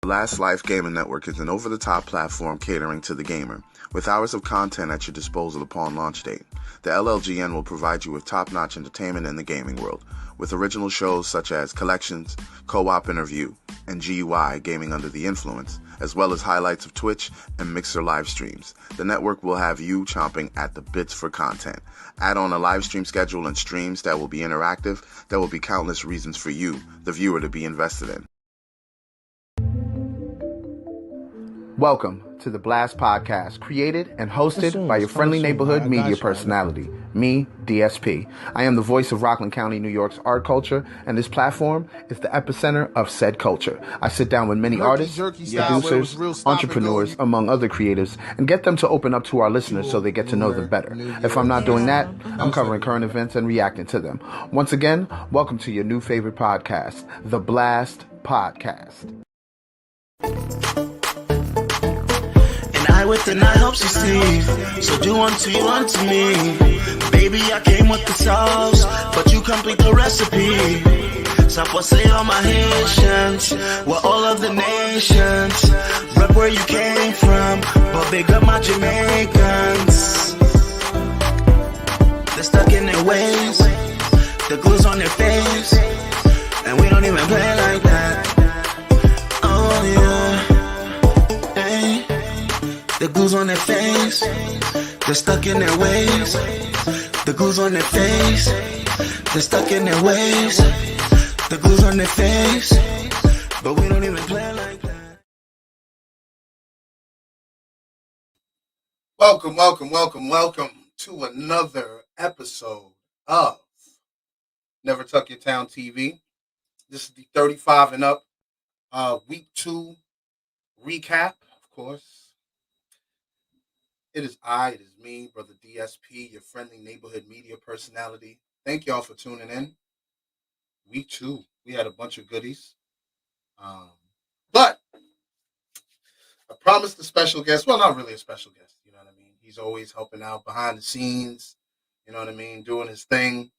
Last Life Gaming Network is an over-the-top platform catering to the gamer, with hours of content at your disposal upon launch date. The LLGN will provide you with top-notch entertainment in the gaming world, with original shows such as Collections, Co-op Interview, and GUI Gaming Under the Influence, as well as highlights of Twitch and Mixer live streams. The network will have you chomping at the bits for content. Add on a live stream schedule and streams that will be interactive. There will be countless reasons for you, the viewer, to be invested in. Welcome to the Blast Podcast, created and hosted by your friendly neighborhood media personality, me, DSP. I am the voice of Rockland County, New York's art culture, and this platform is the epicenter of said culture. I sit down with many artists, producers, entrepreneurs, among other creatives, and get them to open up to our listeners so they get to know them better. If I'm not doing that, I'm covering current events and reacting to them. Once again, welcome to your new favorite podcast, the Blast Podcast. I with the night hopes you see. So do unto you unto me. Baby, I came with the sauce, but you complete the recipe. Sapose all my Haitians, we're all of the nations. Rep where you came from, but big up my Jamaicans. They're stuck in their ways, the glue's on their face, and we don't even play like that. Oh yeah. The glue's on their face, they're stuck in their ways. The glue's on their face, they're stuck in their ways. The glue's on their face, but we don't even play like that. Welcome to another episode of Never Tuck Your Town TV. This is the 35 and up week 2 recap, of course. It is me, Brother DSP, your friendly neighborhood media personality. Thank y'all for tuning in. Week 2, we had a bunch of goodies. But I promised a special guest. Well, not really a special guest, you know what I mean? He's always helping out behind the scenes, you know what I mean, doing his thing.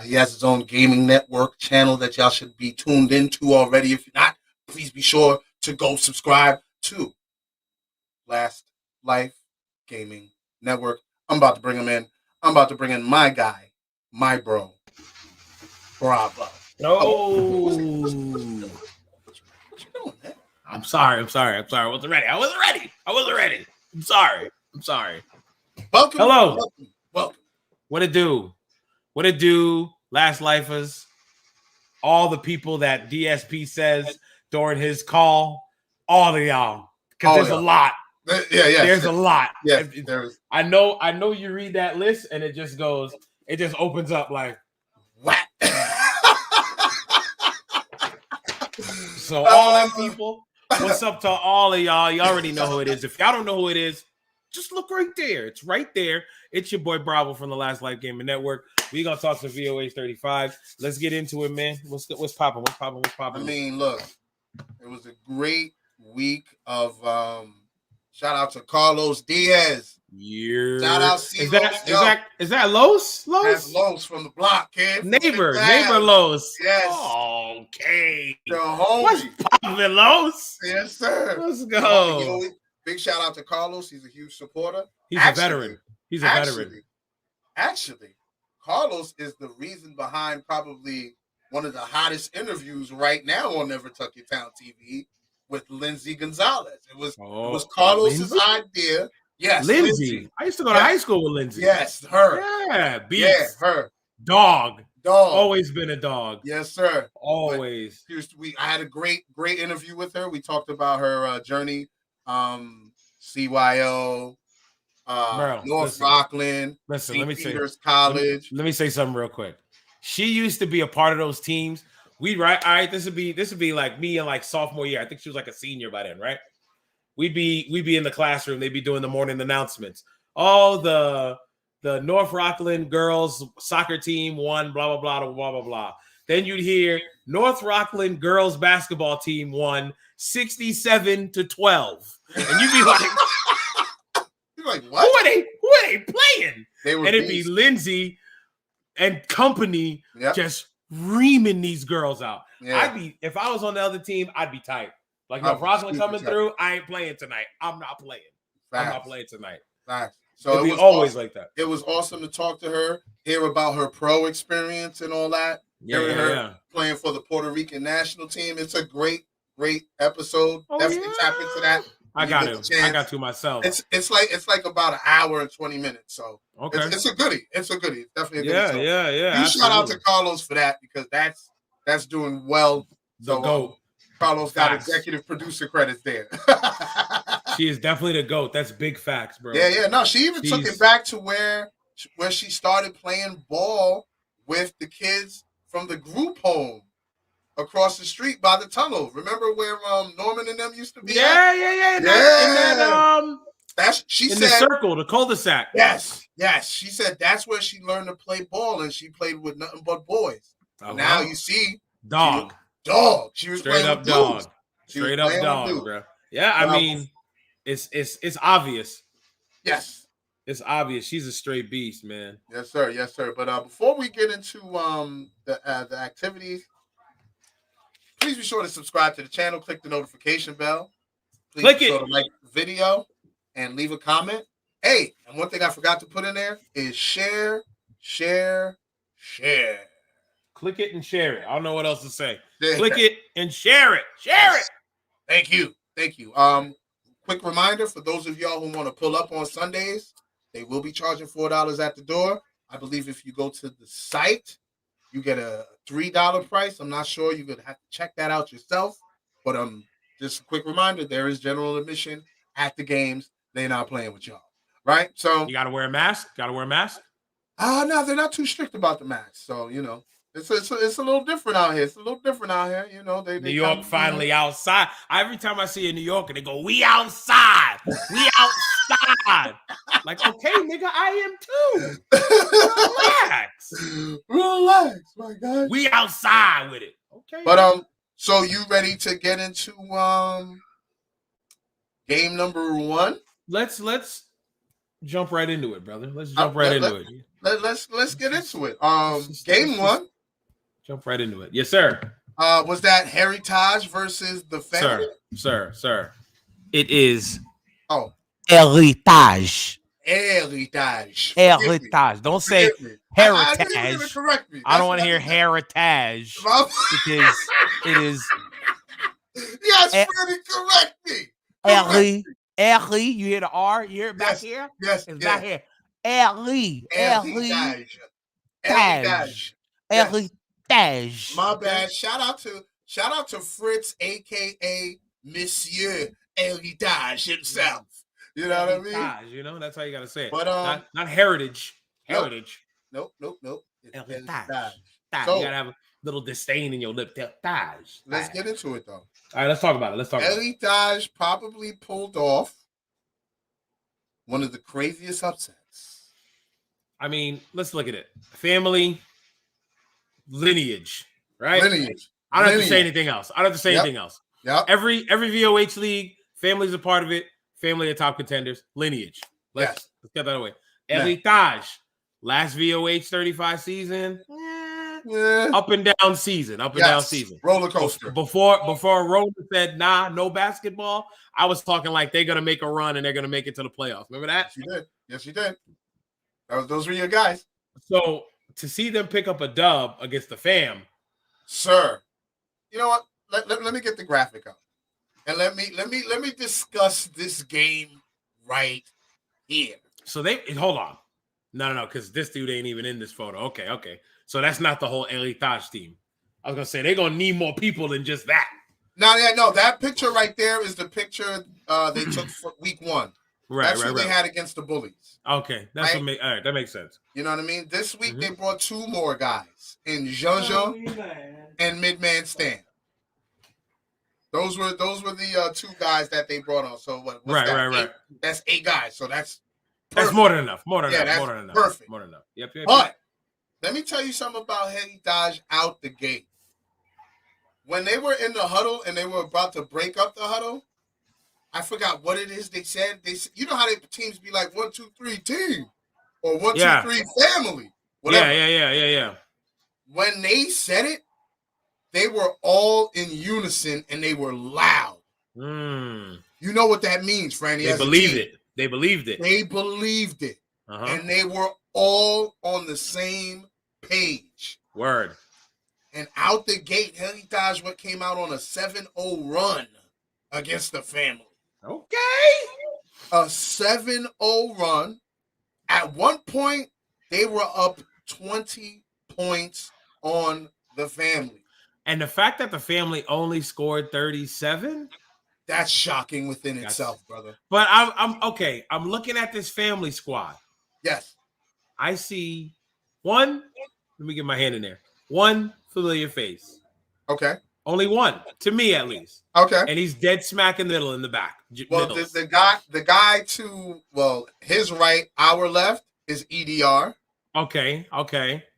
He has his own gaming network channel that y'all should be tuned into already. If you're not, please be sure to go subscribe to Last Life Gaming Network. I'm about to bring him in. I'm about to bring in my guy, my bro, Bravo. No. What you doing, man? I'm sorry. I wasn't ready. I'm sorry. Welcome. Hello. Welcome. What it do? Last lifers. All the people that DSP says during his call. All of y'all. Because there's a lot. Yeah. There's a lot. Yeah, there's. I know you read that list and it just opens up like what? So all them people, what's up to all of y'all? You already know who it is. If y'all don't know who it is, just look right there. It's right there. It's your boy Bravo from the Last Life Gaming Network. We gonna talk some VOH 35. Let's get into it, man. What's popping? I mean, look, it was a great week of shout out to Carlos Diaz. Yeah. Shout out Is that Los? That's Los from the block, kid. Neighbor Los. Yes. Okay. The homie. What's poppin', Los? Yes, sir. Let's go. You know, big shout out to Carlos. He's a huge supporter. He's a veteran. Actually, Carlos is the reason behind probably one of the hottest interviews right now on Never Tuck Your Town TV with Lindsay Gonzalez. It was Carlos's idea. Yes, Lindsay. I used to go to high school with Lindsay. Yes, her. Yeah, beast. Yeah, her. Dog. Always been a dog. Yes, sir. Always. I had a great interview with her. We talked about her journey, CYO, North Rockland, St. Peter's College. Let me say something real quick. She used to be a part of those teams. We'd write, all right, this would be like me in like sophomore year. I think she was like a senior by then, right? We'd be in the classroom. They'd be doing the morning announcements. Oh, the North Rockland girls soccer team won, blah, blah, blah, blah, blah, blah. Then you'd hear North Rockland girls basketball team won 67-12. And you'd be like, you're like, what? Who are they playing? And it'd be Lindsay and company just reaming these girls out. Yeah. If I was on the other team, I'd be tight. Like, no, if Roslyn coming through, I ain't playing tonight. I'm not playing. Facts. I'm not playing tonight. Facts. So it was always like that. It was awesome to talk to her, hear about her pro experience and all that. Hearing her playing for the Puerto Rican national team. It's a great episode. Definitely tap into that. I got to myself. It's like about an hour and 20 minutes. So it's a goodie. It's a goodie. It's definitely a goodie. Yeah. Shout out to Carlos for that because that's doing well. The GOAT. Carlos got executive producer credits there. She is definitely the GOAT. That's big facts, bro. Yeah. No, she even took it back to where she started playing ball with the kids from the group home across the street by the tunnel. Remember where Norman and them used to be? Yeah. She said the circle, the cul-de-sac. Yes. She said that's where she learned to play ball, and she played with nothing but boys. Now you see, dog. She was straight up dog. Straight up dog, bro. Yeah, I mean, it's obvious. Yes, it's obvious. She's a straight beast, man. Yes, sir. But before we get into the activities, please be sure to subscribe to the channel. Click the notification bell. Please click be sure to like the video and leave a comment. Hey, and one thing I forgot to put in there is share. Click it and share it. I don't know what else to say. Click it and share it. Share it. Thank you. Quick reminder for those of y'all who want to pull up on Sundays, they will be charging $4 at the door. I believe if you go to the site, you get a $3 price. I'm not sure. You're gonna have to check that out yourself. But just a quick reminder: there is general admission at the games. They're not playing with y'all, right? So you gotta wear a mask. No, they're not too strict about the mask. So it's a little different out here. They New York finally outside. Every time I see a New Yorker, they go, "We outside. We outside." Like, okay, nigga, I am too. Relax, my guy. We outside with it. Okay. But so you ready to get into game number 1? Let's jump right into it, brother. Let's jump right into it. Let's get into it. Game 1. Jump right into it. Yes, sir. Was that Heritage versus the family? Sir. It is. Oh. Heritage. Heritage. Don't say heritage. I don't want to hear heritage because it is. Yes, Freddie, correct me. You hear the R? You hear it back here? Yes. It's back here. Heritage. My bad. Shout out to Fritz, aka Monsieur Heritage himself. You know what I mean? That's how you gotta say it. But not heritage. Heritage. Nope. Heritage. So, you gotta have a little disdain in your lip. Heritage. Let's get into it though. All right, let's talk about it. Heritage probably pulled off one of the craziest upsets. I mean, let's look at it. Family, lineage, right? Lineage. I don't have to say anything else. Yep. Every VOH league, family's a part of it. Family of top contenders. Lineage. Let's get that away. Heritage. Last VOH 35 season. Up and down season. Down season. Roller coaster. Before Roman said, nah, no basketball, I was talking like they're going to make a run and they're going to make it to the playoffs. Remember that? Yes, you did. Those were your guys. So to see them pick up a dub against the fam. Sir, you know what? Let me get the graphic up. And let me discuss this game right here. So hold on. No, because this dude ain't even in this photo. Okay. So that's not the whole Heritage team. I was gonna say they're gonna need more people than just that. No, that picture right there is the picture they took for week 1. That's what they had against the Bullies. Okay, all right, that makes sense. You know what I mean? This week they brought 2 more guys in Jojo and Midman Stan. Those were the 2 guys that they brought on. So what's that? Right. That's 8 guys. So that's perfect. That's more than enough. Perfect. More than enough. Yep. But let me tell you something about Heritage out the gate. When they were in the huddle and they were about to break up the huddle, I forgot what it is they said. You know how teams be like 1, 2, 3 team or 1, 2, 3 family. Whatever. Yeah. When they said it, they were all in unison and they were loud. You know what that means, Franny. They believed it. They believed it. They believed it. And they were all on the same page. Word. And out the gate, Henry Tajwa came out on a 7-0 run against the family. Okay. A 7-0 run. At one point, they were up 20 points on the family. And the fact that the family only scored 37? That's shocking within itself, brother. But I'm okay. I'm looking at this family squad. Yes. I see one. Let me get my hand in there. One familiar face. Okay. Only one, to me at least. Okay. And he's dead smack in the middle in the back. Well, the guy to his right, our left is EDR. Okay.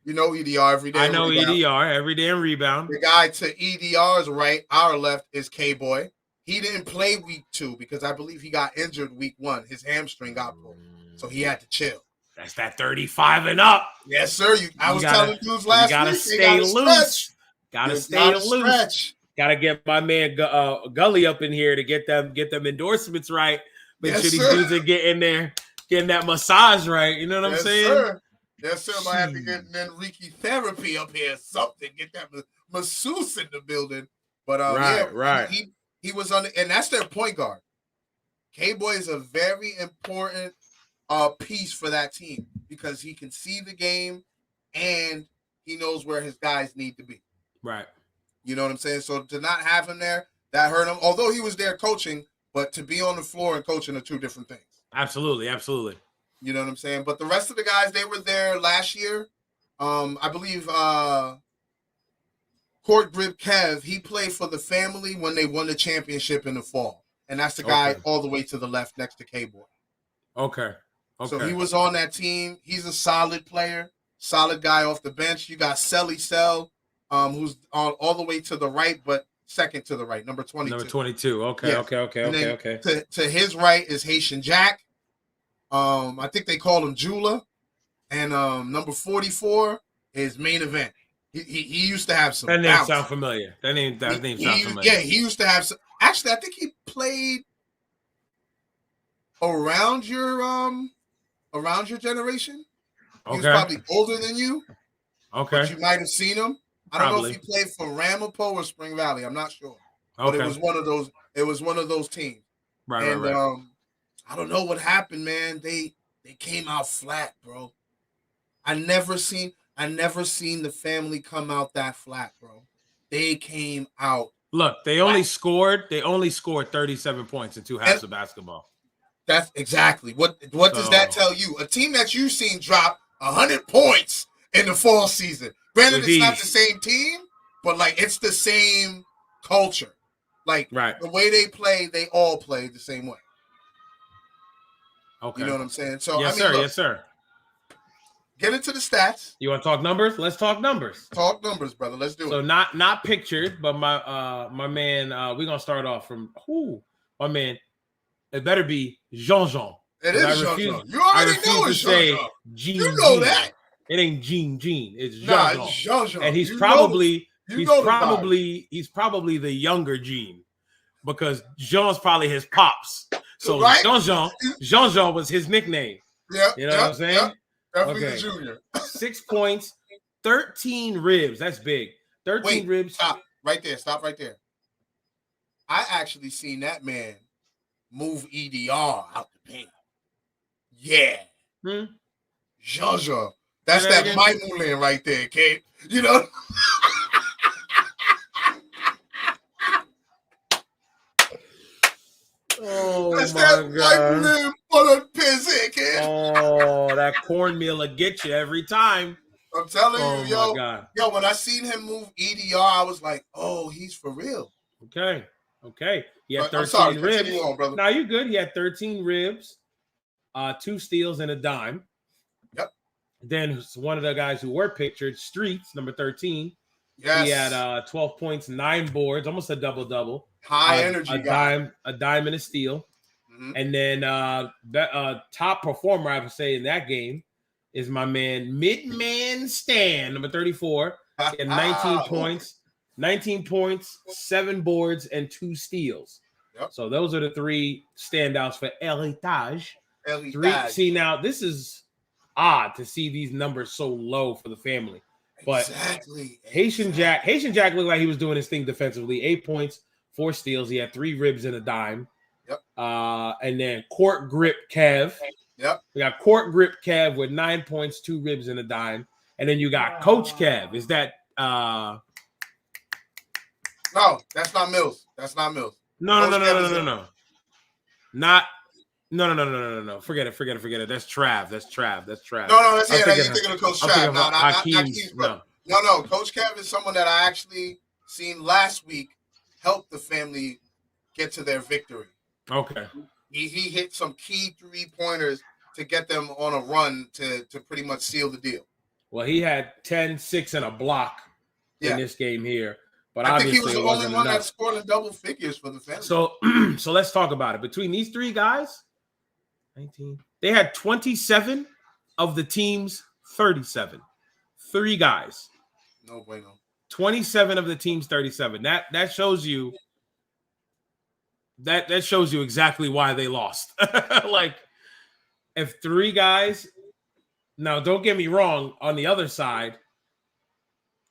You know EDR every day. I know rebound. EDR every day in rebound. The guy to EDR's right, our left is K-Boy. He didn't play week 2 because I believe he got injured week 1. His hamstring got pulled, so he had to chill. That's that 35 and up. Yes, sir. I was telling dudes last week. Gotta stay loose. Gotta stay loose. Stretch. Gotta get my man Gully up in here to get them endorsements right. Make sure these dudes are getting that massage right. You know what I'm saying? Sir. Yes, sir. I have to get an Enrique therapy up here. Something. Get that masseuse in the building. But right. He was on, and that's their point guard. K-Boy is a very important piece for that team because he can see the game and he knows where his guys need to be. Right. You know what I'm saying? So to not have him there, that hurt him. Although he was there coaching, but to be on the floor and coaching are two different things. Absolutely. You know what I'm saying? But the rest of the guys, they were there last year. I believe Court Grip Kev, he played for the family when they won the championship in the fall. And that's the guy all the way to the left next to K-Boy. Okay. So he was on that team. He's a solid player, solid guy off the bench. You got Selly Sell, who's on all the way to the right, but second to the right, number 22. Number 22. Okay, yeah. Okay. To his right is Haitian Jack. I think they call him Jula. And number 44 is Main Event. He used to have some. That name sounds familiar. That name sounds familiar. Yeah, he used to have some. Actually, I think he played around your generation. He was probably older than you. Okay. But you might have seen him. I don't know if he played for Ramapo or Spring Valley. I'm not sure. But it was one of those. It was one of those teams. Right. I don't know what happened, man. They came out flat, bro. I never seen the family come out that flat, bro. They came out. Look, they only scored 37 points in 2 halves of basketball. That's exactly what does that tell you? A team that you've seen drop 100 points in the fall season. Granted, it's not the same team, but like it's the same culture. Like the way they play, they all play the same way. Okay. You know what I'm saying? So yes, sir. Get into the stats. You want to talk numbers? Let's talk numbers. Talk numbers, brother. Let's do it. So not pictured, but my man, we're gonna start off from my man. It better be Jean-Jean. It is Jean-Jean. You already know it's Jean-Jean. You know that. It ain't Jean. It's Jean-Jean. Nah, Jean-Jean. And he's probably the younger Jean because Jean's probably his pops. So Jean-Jean was his nickname. Yeah. You know what I'm saying? Yep. Definitely the junior. 6 points, 13 ribs. That's big. 13 ribs. Stop right there. I actually seen that man move EDR out the paint. Yeah. Jean-Jean. That's that Mike Moulin right there, Kate. You know? Oh, that's my that God. Mike Moulin for the piss, kid. Oh, that cornmeal will get you every time. I'm telling you, my God. Yo, when I seen him move EDR, I was like, oh, he's for real. Okay. He had 13 ribs. Continue on, brother. Now you're good. He had 13 ribs, 2 steals, and a dime. Yep. Then one of the guys who were pictured, Streets, number 13. Yes. He had 12 points, 9 boards, almost a double-double. High energy guy. A dime and a steal. Mm-hmm. And then the top performer, I would say, in that game is my man, Midman Stan, number 34. He had 19 points, 7 boards, and 2 steals. Yep. So those are the 3 standouts for Heritage. Heritage. See, now this is odd to see these numbers so low for the family. But Exactly. Haitian Jack looked like he was doing his thing defensively. 8 points, 4 steals. He had 3 ribs and a dime. Yep. And then Court Grip Kev. Yep. We got Court Grip Kev with 9 points, 2 ribs and a dime. And then you got Coach Kev. Is that No, that's not Mills. That's not Mills. No. No. Forget it. That's Trav. No, that's I'm You're thinking of Coach Trav. No, not Hakeem's. No. Coach Kev is someone that I actually seen last week help the family get to their victory. Okay. He hit some key 3-pointers to get them on a run to pretty much seal the deal. Well, he had 10, 6, and a block in this game here. But I think obviously he was the only one that scored in double figures for the family. So let's talk about it. Between these 3 guys, 19. They had 27 of the team's 37. 3 guys. No bueno. 27 of the team's 37. That shows you that shows you exactly why they lost. Like, if 3 guys, now don't get me wrong, on the other side,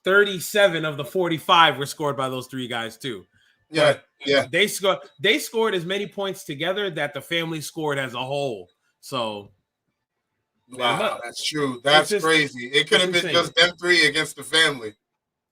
37 of the 45 were scored by those 3 guys too. Yeah. They scored as many points together that the family scored as a whole. So wow, that's true. That's crazy. It could have been just them 3 against the family.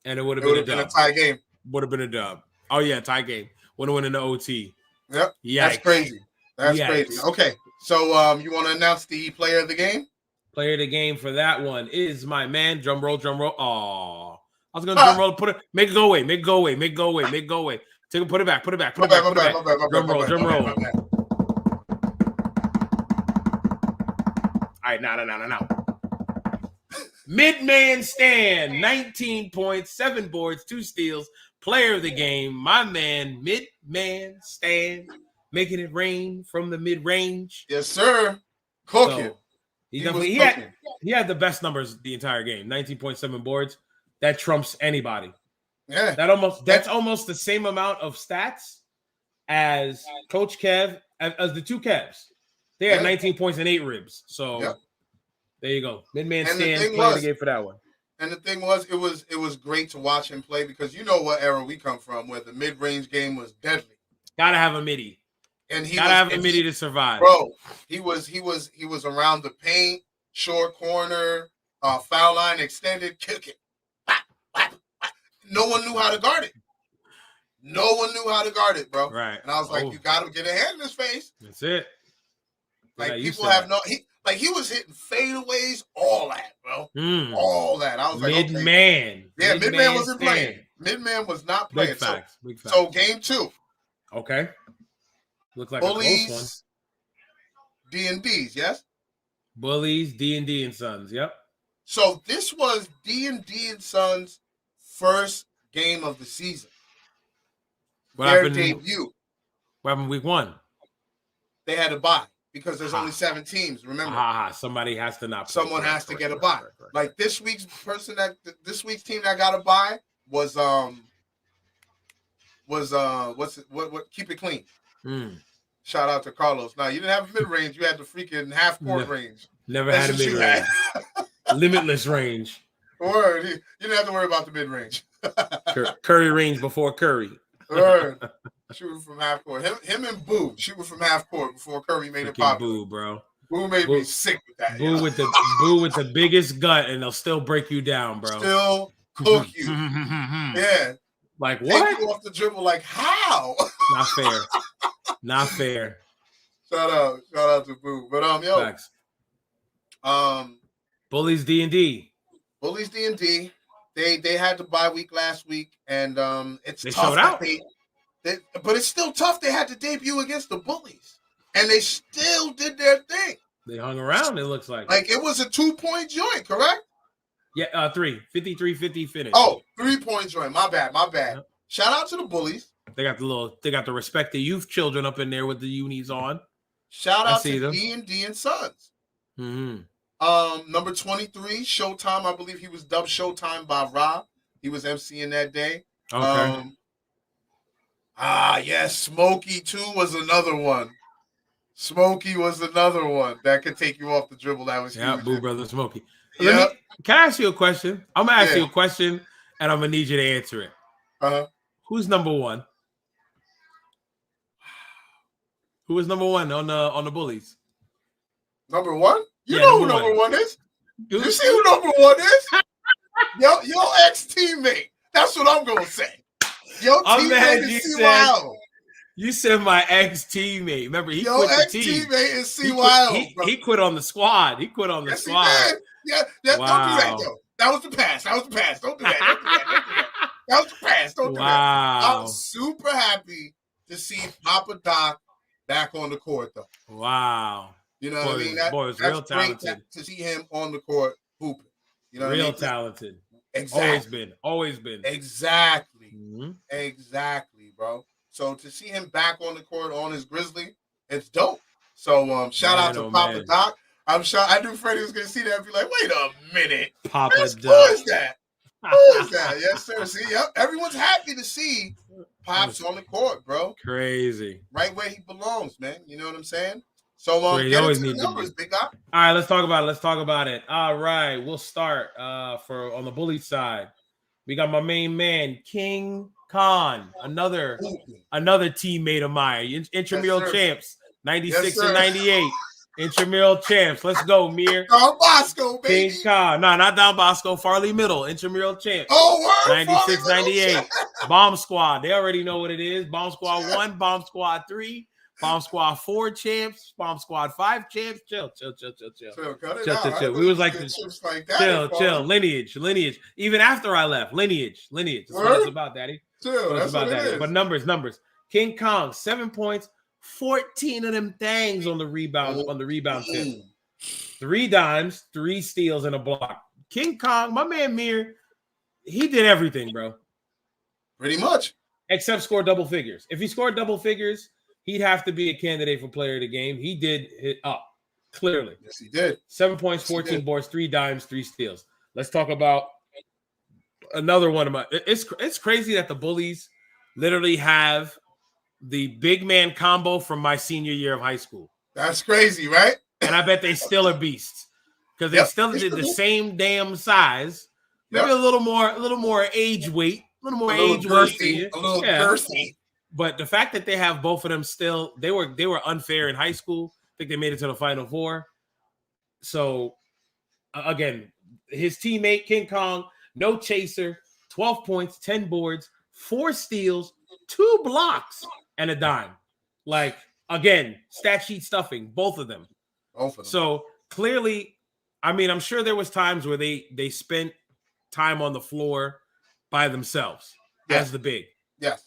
And it would have been a tie game. Would have been a dub. Oh yeah, tie game. Would have went into OT. Yep. Yikes. That's crazy. That's crazy. Okay. So you want to announce the player of the game? Player of the game for that one is my man. Drum roll. Oh, I was gonna drum roll. Make it go away. Put it back. Drum roll. All right, now. Mid-man Stan, 19 points, 7 boards, 2 steals. Player of the game, my man, Mid-man Stan, making it rain from the mid-range. Yes, sir. Cooking. So, he had the best numbers the entire game. 19.7 boards. That trumps anybody. Yeah. That's almost the same amount of stats as Coach Kev, as the 2 Kevs. They had 19 points and 8 ribs. So there you go. Mid-man Stan playing the game for that one. And the thing was, it was great to watch him play because you know what era we come from, where the mid-range game was deadly. Gotta have a midi. And he gotta have a midi to survive. Bro, he was around the paint, short corner, foul line extended, kick it. No one knew how to guard it. Bro. Right. And I was like, you gotta get a hand in his face. That's it. Like, people have he was hitting fadeaways, all that, bro. All that. I was like, mid-man. Yeah, mid-man wasn't playing. Mid-man was not playing. Big facts. So game 2. Okay. Looks like Bullies, a close one. D&Ds, yes? Bullies, D&D and Sons, yep. So this was D&D and Sons' first game of the season. Their debut. What happened week 1? They had a bye because there's only 7 teams, remember? Somebody has to not play. Someone has to get a bye. Right. Like this week's team that got a bye was Keep It Clean. Shout out to Carlos. Now, you didn't have mid range, you had the freaking half court range. Never had a mid range. Limitless range. Word. You didn't have to worry about the mid range. Curry range before Curry. Word. Shooting from half court. Him and Boo shooting from half court before Curry made it pop. Boo, bro. Boo made me sick with that. Boo with the biggest gut, and they'll still break you down, bro. Still cook you. Yeah. Like what? Take you off the dribble. Like how? Not fair. Not fair. Shout out to Boo. But Facts. Bullies D&D. Bullies D&D. They had the bye week last week, and it's they tough. Showed out. But it's still tough. They had to debut against the Bullies, and they still did their thing. They hung around. It looks like it was a 2-point joint, correct? Yeah, 53-50 finish. Oh, 3-point joint. My bad. Yep. Shout out to the Bullies. They got the respect the youth children up in there with the unis on. Shout out to D&D and Sons. Mm-hmm. Number 23, Showtime. I believe he was dubbed Showtime by Rob. He was emceeing that day. Okay. Yes, Smokey too was another one. Smokey was another one that could take you off the dribble. That was Yeah, huge. Boo Brother Smokey. Yeah. Can I ask you a question? I'm gonna ask Yeah. you a question, and I'm gonna need you to answer it. Uh-huh. Who's number one? Who was number one on the Bullies? Number one? You Yeah, know who number one is? You see who number one is? Your ex-teammate. That's what I'm gonna say. Your teammate is CYO. You said my ex-teammate. Remember, he quit the team. Your ex-teammate is CYO. He quit on the squad. He quit on the squad. Yeah, wow. Don't do that, though. That was the pass. Don't do that. Don't do that. That was the pass. Don't do that. I'm super happy to see Papa Doc back on the court, though. Wow. You know what I mean? That's real talented. To see him on the court hooping. You know real what I mean? Talented. Exactly. Always been. Exactly. Mm-hmm. Exactly, bro. So to see him back on the court on his Grizzly, it's dope. So shout out to Papa Doc. I'm sure I knew Freddie was gonna see that and be like, wait a minute. Papa Doc. Who is that? Who is that? Yes, sir. See, yep. Everyone's happy to see Pops on the court, bro. Crazy. Right where he belongs, man. You know what I'm saying? So get into the numbers, big guy. All right, let's talk about it. All right, we'll start for on the Bully side. We got my main man, King Khan, another teammate of mine, intramural champs, 96 and 98. Intramural champs. Let's go, Mir. Don Bosco, baby. King Khan. No, not Don Bosco. Farley Middle. Intramural champs. Oh, word. 96, 98. Bomb Squad. They already know what it is. Bomb Squad 1, Bomb Squad 3, Bomb Squad 4 champs, Bomb Squad 5 champs. Chill. We was like this. Chill. Lineage. Even after I left, lineage. That's what it's about, Daddy. Chill. That's about that. But numbers. King Kong, 7 points. 14 of them things on the rebound tip. 3 dimes, 3 steals, and a block. King Kong, my man Mir, he did everything, bro. Pretty much. Except score double figures. If he scored double figures, he'd have to be a candidate for player of the game. He did hit up, clearly. Yes, he did. 7 points, 14 boards, 3 dimes, 3 steals. Let's talk about another one of my... It's crazy that the Bullies literally have the big man combo from my senior year of high school. That's crazy, right? And I bet they still are beasts because they still did the same damn size. Maybe a little more age weight, a little girthy. But the fact that they have both of them still, they were unfair in high school. I think they made it to the Final Four. So again, his teammate King Kong, no chaser, 12 points, 10 boards, 4 steals, 2 blocks. And a dime. Like, again, stat sheet stuffing, both of them. So clearly, I mean, I'm sure there was times where they spent time on the floor by themselves as the big. Yes.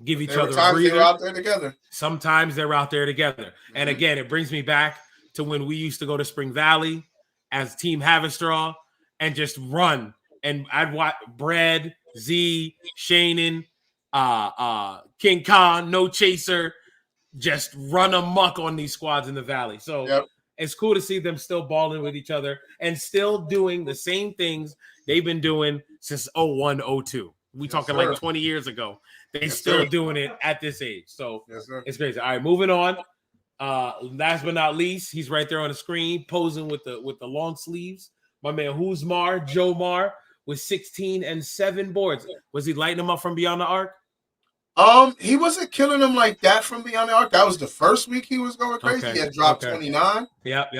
Give each other a breather. They were out there together. Sometimes they're out there together. Mm-hmm. And again, it brings me back to when we used to go to Spring Valley as Team Havistraw and just run. And I'd watch Brad, Z, Shannon, King Khan, no chaser, just run amok on these squads in the Valley. So it's cool to see them still balling with each other and still doing the same things they've been doing since 01, 02. We talking like 20 years ago. They still doing it at this age. So it's crazy. All right, moving on. Last but not least, he's right there on the screen posing with the long sleeves. My man Joe Mar with 16 and 7 boards. Was he lighting them up from beyond the arc? He wasn't killing them like that from beyond the arc. That was the first week he was going crazy. He had dropped 29. Yep.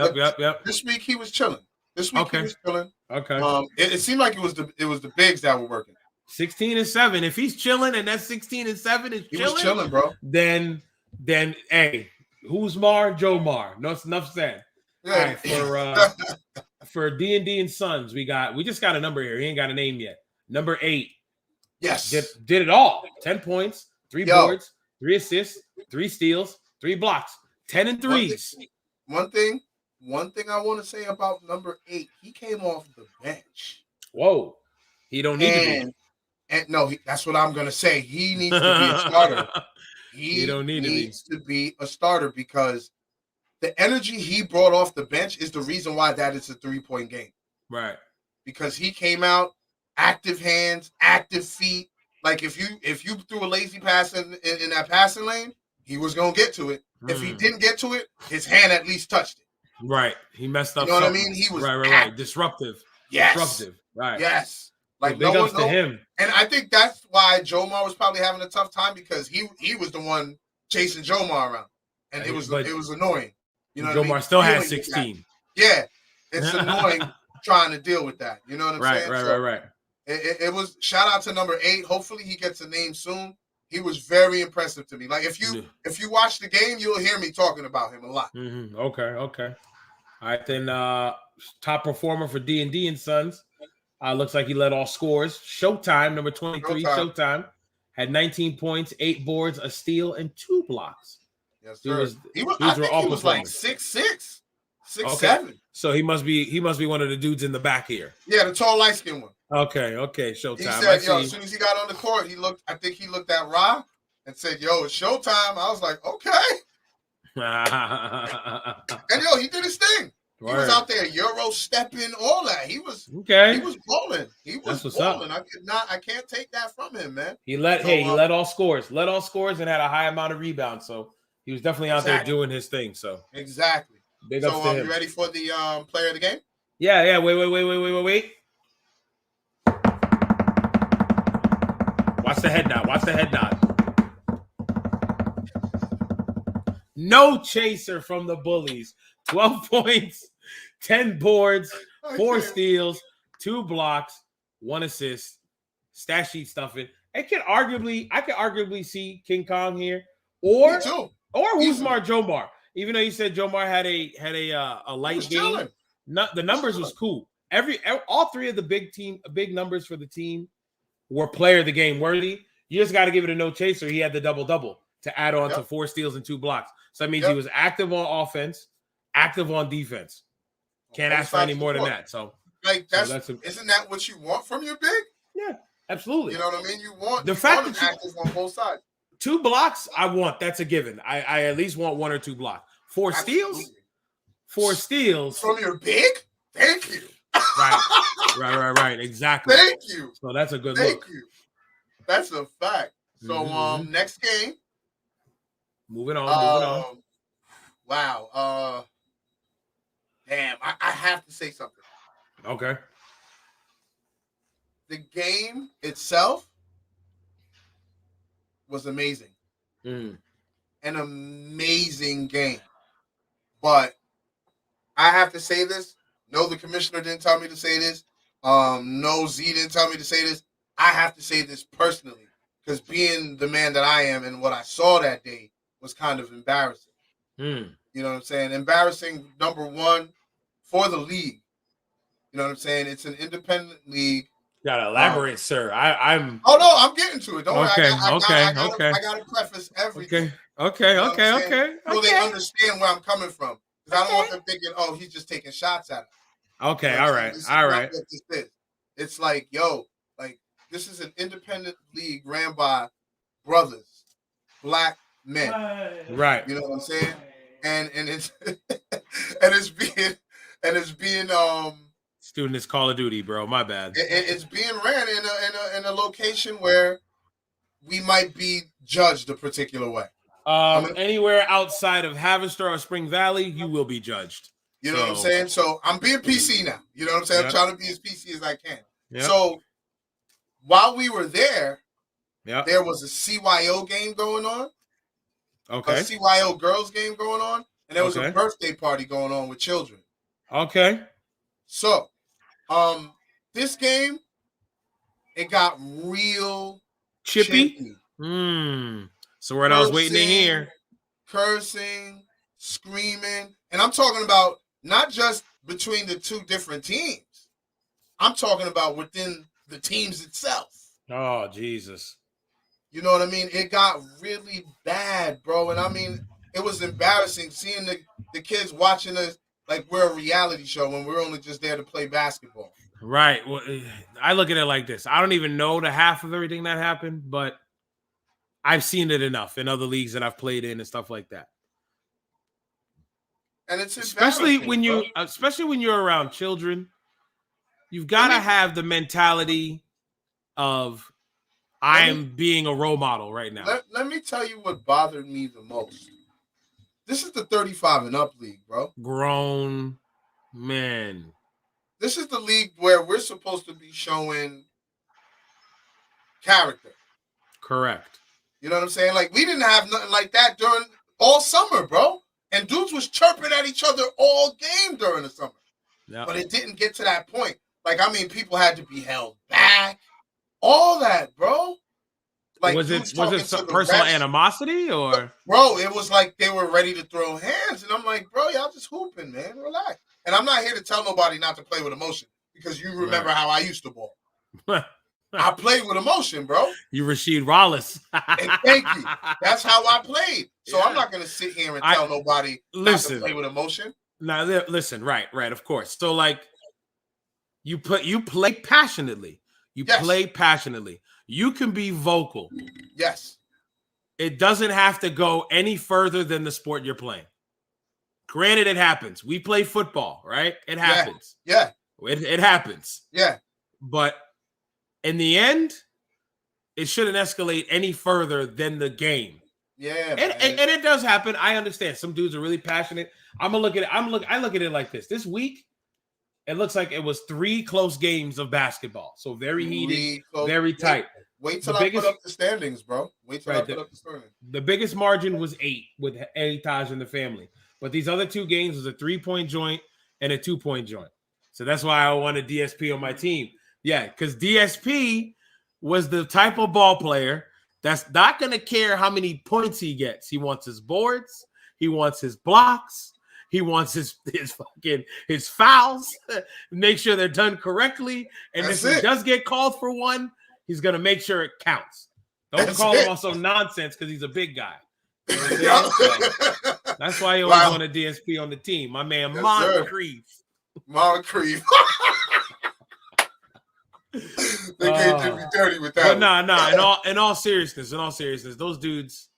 This week he was chilling. He was chilling. Okay. It seemed like it was the bigs that were working. 16 and 7. If he's chilling and that 16 and 7 is chilling, he was chilling, bro. Then hey, who's Mar? Joe Mar. No, enough said. Yeah. All right, for D&D and Sons, we just got a number here. He ain't got a name yet. Number 8. Yes. Did it all. 10 points, 3 boards, 3 assists, 3 steals, 3 blocks, 10 and 3s. One thing I want to say about number 8, he came off the bench. Whoa. He don't need to be. And no, that's what I'm going to say. He needs to be a starter. He needs to be a starter because the energy he brought off the bench is the reason why that is a 3-point game. Right. Because he came out, active hands, active feet, Like if you threw a lazy pass in that passing lane, he was gonna get to it. If he didn't get to it, his hand at least touched it. Right. He messed up. You know what I something. mean? He was right. Disruptive. Yes. Disruptive. Right. Yes. Like big ups to him. And I think that's why Jomar was probably having a tough time because he was the one chasing Jomar around, and it was annoying. You know, Jomar what I mean? still has 16. Yeah, it's annoying trying to deal with that. You know what I'm saying? Right. It was shout out to number 8. Hopefully he gets a name soon. He was very impressive to me. Like if you watch the game, you'll hear me talking about him a lot. Mm-hmm. Okay. All right, then top performer for D&D and Sons. Looks like he led all scores. Showtime, number 23. Showtime had 19 points, 8 boards, a steal, and 2 blocks. Yes, sir. He was like 6'6", 6'7". So he must be one of the dudes in the back here. Yeah, the tall light skinned one. Okay. Showtime. He said, as soon as he got on the court, I think he looked at Ra and said, yo, it's showtime. I was like, okay. And he did his thing. He was out there Euro stepping, all that. He was balling. He was balling. I can't take that from him, man. He led all scores. Led all scores and had a high amount of rebounds. So he was definitely out there doing his thing. So exactly. Big ups to him. You ready for the player of the game? Yeah. Wait. Watch the head nod. No chaser from the Bullies. 12 points, 10 boards, 4 steals, 2 blocks, 1 assist. Stat sheet stuffing. I could arguably see King Kong here, or Usmar Jomar. Even though you said Jomar had a light game, the numbers was cool. All 3 of the big numbers for the team were player of the game worthy. You just got to give it a no chaser. He had the double to add on to 4 steals and 2 blocks. So that means he was active on offense, active on defense. Can't ask for any more than that. So isn't that what you want from your big? Yeah, absolutely. You know what I mean? You want the fact that active on both sides. 2 blocks, I want. That's a given. I at least want 1 or 2 blocks. 4 steals from your big. Thank you. Right. Exactly. Thank you. So that's a good look. Thank you. That's a fact. So next game. Moving on. Wow. Damn, I have to say something. Okay. The game itself was amazing. An amazing game. But I have to say this. No, the commissioner didn't tell me to say this. No, Z didn't tell me to say this. I have to say this personally. Because being the man that I am and what I saw that day was kind of embarrassing. You know what I'm saying? Embarrassing, number one, for the league. You know what I'm saying? It's an independent league. You gotta elaborate, sir. I'm. Oh no, I'm getting to it. Don't worry. I gotta preface everything. Okay. So they understand where I'm coming from. Because I don't want them thinking, oh, he's just taking shots at him. Okay, you know all right. It's like, this is an independent league ran by brothers, black men. Right. You know what I'm saying? And it's it's being student is Call of Duty, bro. My bad. It's being ran in a location where we might be judged a particular way. Anywhere outside of Havister or Spring Valley, you will be judged. You know what I'm saying? So I'm being PC now. You know what I'm saying? I'm trying to be as PC as I can. Yep. So while we were there, there was a CYO game going on. Okay. A CYO girls game going on. And there was a birthday party going on with children. Okay. So, this game, it got real chippy. So what I was waiting to hear. Cursing, screaming. And I'm talking about not just between the 2 different teams. I'm talking about within the teams itself. Oh, Jesus. You know what I mean? It got really bad, bro. And I mean, it was embarrassing seeing the kids watching us like we're a reality show when we're only just there to play basketball. Right. Well, I look at it like this. I don't even know the half of everything that happened, but I've seen it enough in other leagues that I've played in and stuff like that. And it's especially when you're around children, you've got to have the mentality of I'm being a role model right now. Let me tell you what bothered me the most. This is the 35 and up league, bro. Grown men. This is the league where we're supposed to be showing character. Correct. You know what I'm saying? Like, we didn't have nothing like that during all summer, bro. And dudes was chirping at each other all game during the summer. Yep. But it didn't get to that point. Like, I mean, people had to be held back. All that, bro. Like, was it some personal animosity or? Bro, it was like they were ready to throw hands. And I'm like, bro, y'all just hooping, man. Relax. And I'm not here to tell nobody not to play with emotion because you remember how I used to ball. I played with emotion, bro. You Rasheed Wallace. And thank you. That's how I played. So I'm not going to sit here and tell nobody not to play with emotion. Now, listen, right, of course. So, like, you play passionately. You play passionately. You can be vocal. Yes. It doesn't have to go any further than the sport you're playing. Granted, it happens. We play football, right? It happens. Yeah. It happens. Yeah. But in the end, it shouldn't escalate any further than the game. Yeah. And it does happen. I understand. Some dudes are really passionate. I look at it like this. This week, it looks like it was 3 close games of basketball. So very heated, very tight. Wait till I put up the standings, bro. Wait till I put up the standings. The biggest margin was 8 with Taj and the family. But these other 2 games was a 3-point joint and a 2-point joint. So that's why I wanted DSP on my team. Yeah, because DSP was the type of ball player that's not going to care how many points he gets. He wants his boards. He wants his blocks. He wants his fouls. Make sure they're done correctly. And if he does get called for one, he's going to make sure it counts. Don't call him on some nonsense because he's a big guy. You know so that's why he always wanted DSP on the team. My man, Moncrief. Moncrief. They can't do me dirty with that. But in all seriousness, those dudes,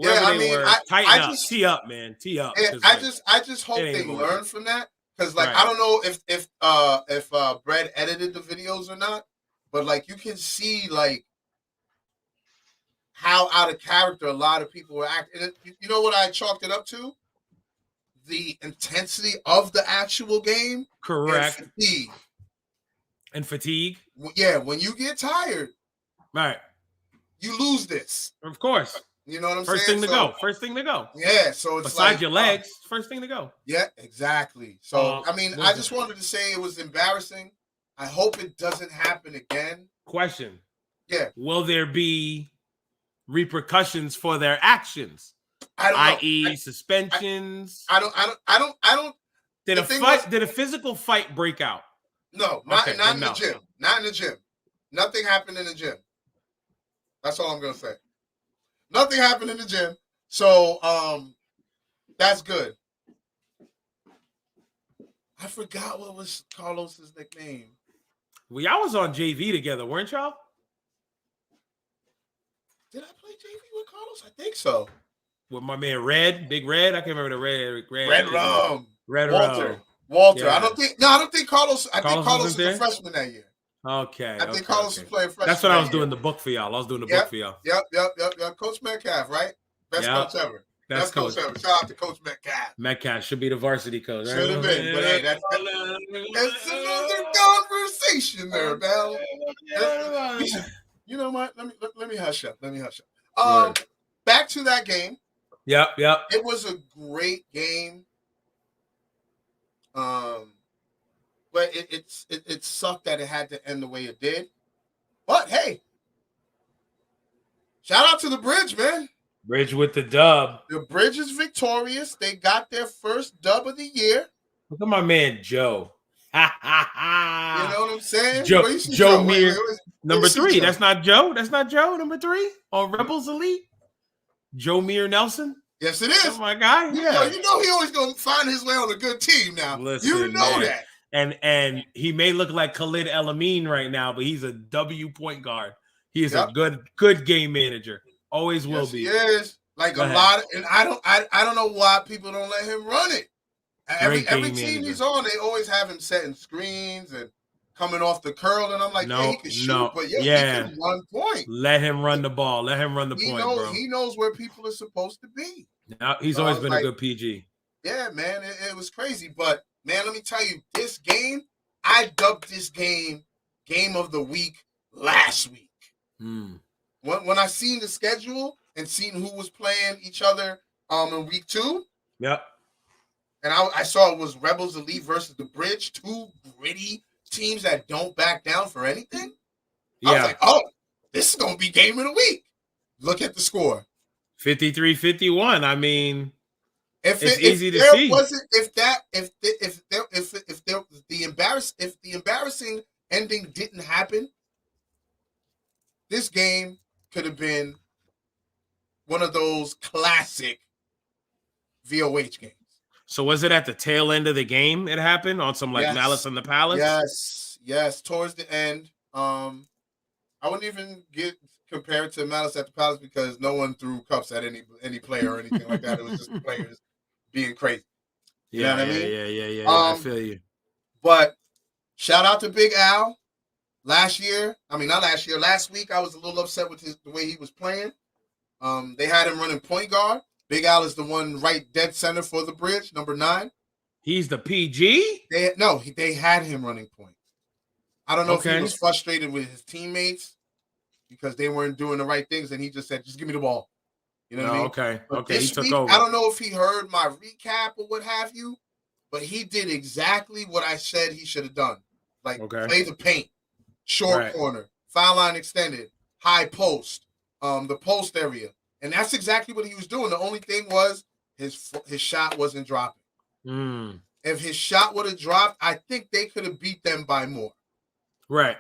tighten up, tee up, man, tee up. I just hope they learn from that because, like, I don't know if Brad edited the videos or not, but like you can see like how out of character a lot of people were acting. You know what I chalked it up to? The intensity of the actual game. Correct. And fatigue. Yeah, when you get tired, right, you lose this. Of course. You know what I'm saying? First thing to go. Yeah, so it's besides your legs, first thing to go. Yeah, exactly. So I mean, I just wanted to say it was embarrassing. I hope it doesn't happen again. Question. Yeah. Will there be repercussions for their actions? I.e., suspensions. I don't. Did a physical fight break out? No, not in the gym. Not in the gym. Nothing happened in the gym. That's all I'm gonna say. Nothing happened in the gym. So that's good. I forgot what was Carlos's nickname. Well, y'all was on JV together, weren't y'all? Did I play JV with Carlos? I think so. With my man Big Red. I can't remember the Red Walter. Yeah. I don't think Carlos. I think Carlos was a freshman that year. Okay. I think Carlos was playing freshman. That's what I was doing the book for y'all. Book for y'all. Yep. Coach Metcalf, right? Best coach ever. Best coach ever. Shout out to Coach Metcalf. Metcalf should be the varsity coach. Should have been, but hey, that's another conversation there, Bell. You know what? Let me hush up. Back to that game. Yep. It was a great game. But it sucked that it had to end the way it did. But hey, shout out to the Bridge, man. Bridge with the dub. The Bridge is victorious. They got their first dub of the year. Look at my man Joe. You know what I'm saying? Joe Meir, number 3. That's not Joe. Number 3 on Rebels Elite. Joe Meir Nelson. Yes, it is. That's my guy. Yeah. You know he always gonna find his way on a good team now. Listen, you know man. that. And he may look like Khalid El-Amin right now, but he's a W point guard. He is a good game manager. Always will be. He is. Like lot of, and I don't know why people don't let him run it. Every team he's on, they always have him setting screens and coming off the curl, and I'm like, yeah, he can shoot, but he can run point. Let him run the ball. Let him run the point, bro. He knows where people are supposed to be. Now, he's always been a good PG. Yeah, man, it was crazy. But, man, let me tell you, this game, I dubbed this game of the week last week. When I seen the schedule and seen who was playing each other in week 2. Yep. And I saw it was Rebels Elite versus the Bridge, 2 gritty teams that don't back down for anything. Yeah. I was like, oh, this is gonna be game of the week. Look at the score. 53-51. I mean, it's easy to see. If the embarrassing ending didn't happen, this game could have been one of those classic VOH games. So was it at the tail end of the game it happened on some Malice in the Palace? Yes. Towards the end. I wouldn't even get compared to Malice at the Palace because no one threw cups at any player or anything like that. It was just the players being crazy. You know what I mean? Yeah. I feel you. But shout out to Big Al. Last week, I was a little upset with the way he was playing. They had him running point guard. Big Al is the one right dead center for the Bridge, number 9. He's the PG? They had him running point. I don't know if he was frustrated with his teammates because they weren't doing the right things, and he just said, just give me the ball. You know what I mean? Okay. But he took over. I don't know if he heard my recap or what have you, but he did exactly what I said he should have done. Play the paint, short corner, foul line extended, high post, the post area. And that's exactly what he was doing. The only thing was his shot wasn't dropping. If his shot would have dropped, I think they could have beat them by more. Right.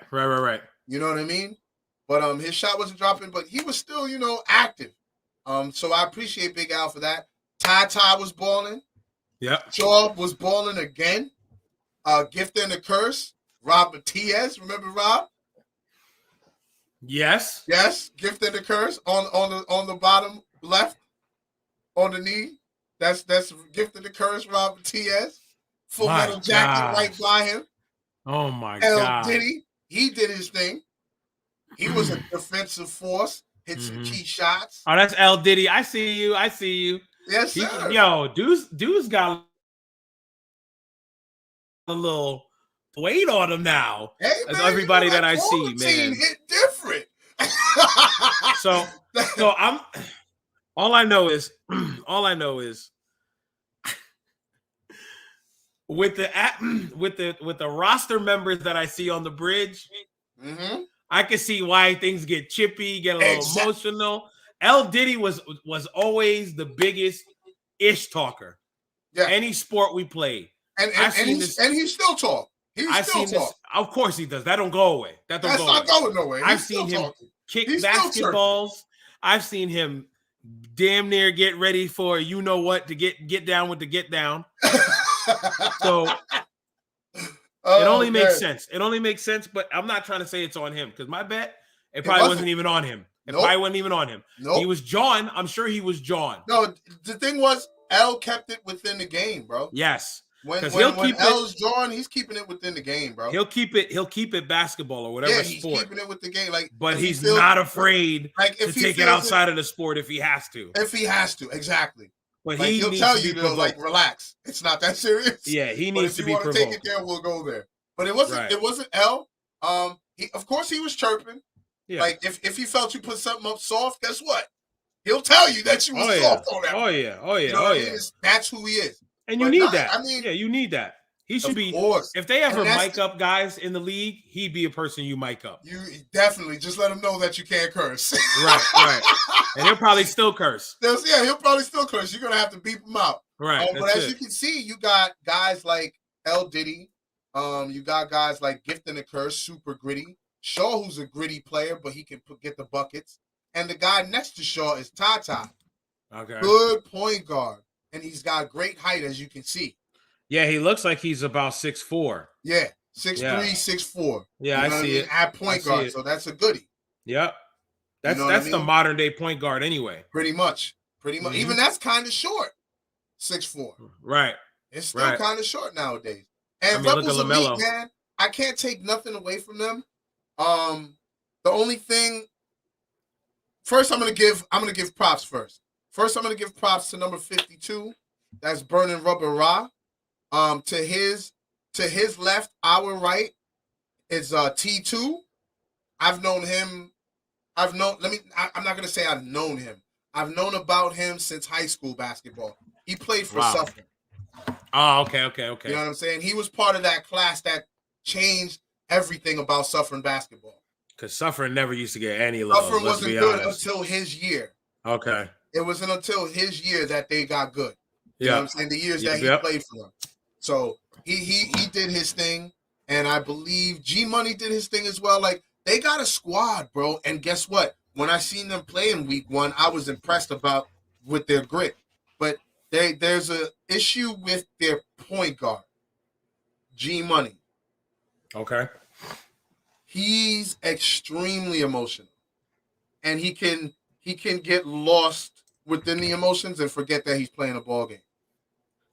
You know what I mean? But his shot wasn't dropping, but he was still, active. So I appreciate Big Al for that. Ty was balling. Yep. Shaw was balling again. Gift and the Curse. Rob Matias. Remember Rob? Yes. Gift and the Curse on the bottom left on the knee. That's Gift and the Curse, Rob Matias. Full metal jacket right by him. Oh my God. Diddy, he did his thing. He was a defensive force, hit some key shots. Oh, that's L Diddy. I see you. Yes, sir. Dude's got a little weight on him now. Hey, as man, everybody that I see, man. Hit different. so I'm all I know is with the roster members that I see on the Bridge, I can see why things get chippy, get a little emotional. L Diddy was always the biggest ish talker. Yeah. Any sport we played. And he still talk. I've seen this. Of course he does. That don't go away. That's not going nowhere. I've seen him kick basketballs. I've seen him damn near get ready for you know what to get down with the get down. So it only makes sense. It only makes sense, but I'm not trying to say it's on him because my bet it probably wasn't even on him. Probably wasn't even on him. Nope. He was John. I'm sure he was John. No, the thing was L kept it within the game, bro. Yes. When L's John, he's keeping it within the game, bro. He'll keep it basketball or whatever he's sport. Keeping it with the game. But he's not afraid to take it outside of the sport if he has to. If he has to, exactly. But he'll tell you to relax. It's not that serious. Yeah, he needs to be provoked. If you want to take it there, we'll go there. But it wasn't L. Of course he was chirping. Yeah. If he felt you put something up soft, guess what? He'll tell you that you was soft on that. Oh yeah. That's who he is. And you need that. You need that. He should be. Course. If they ever mic up guys in the league, he'd be a person you mic up. You definitely just let him know that you can't curse. Right. And he'll probably still curse. He'll probably still curse. You're gonna have to beep him out. Right. But as you can see, you got guys like L Diddy. You got guys like Gift and the Curse, super gritty. Shaw, who's a gritty player, but he can get the buckets. And the guy next to Shaw is Ty. Okay. Good point guard. And he's got great height, as you can see. Yeah, he looks like he's about 6'4". Yeah, 6'3", 6'4". Yeah, I see it. At point guard, so that's a goodie. Yep. That's the modern day point guard anyway. Pretty much. Mm-hmm. Even that's kind of short. 6'4". Right. It's still kind of short nowadays. And Rebels Elite, man. I can't take nothing away from them. The only thing, first I'm gonna give props first. First, I'm gonna give props to number 52. That's Burning Rubber Ra. To his left, our right is T2. I've known him. I'm not gonna say I've known him. I've known about him since high school basketball. He played for Suffern. Oh, okay. You know what I'm saying? He was part of that class that changed everything about Suffern basketball. Because Suffern never used to get any love. Suffern wasn't good until his year. Okay. It wasn't until his year that they got good. You know what I'm saying? The years that he played for them. So he did his thing, and I believe G Money did his thing as well. Like, they got a squad, bro. And guess what? When I seen them play in week 1, I was impressed with their grit. But there's a issue with their point guard, G Money. Okay. He's extremely emotional, and he can get lost within the emotions and forget that he's playing a ball game.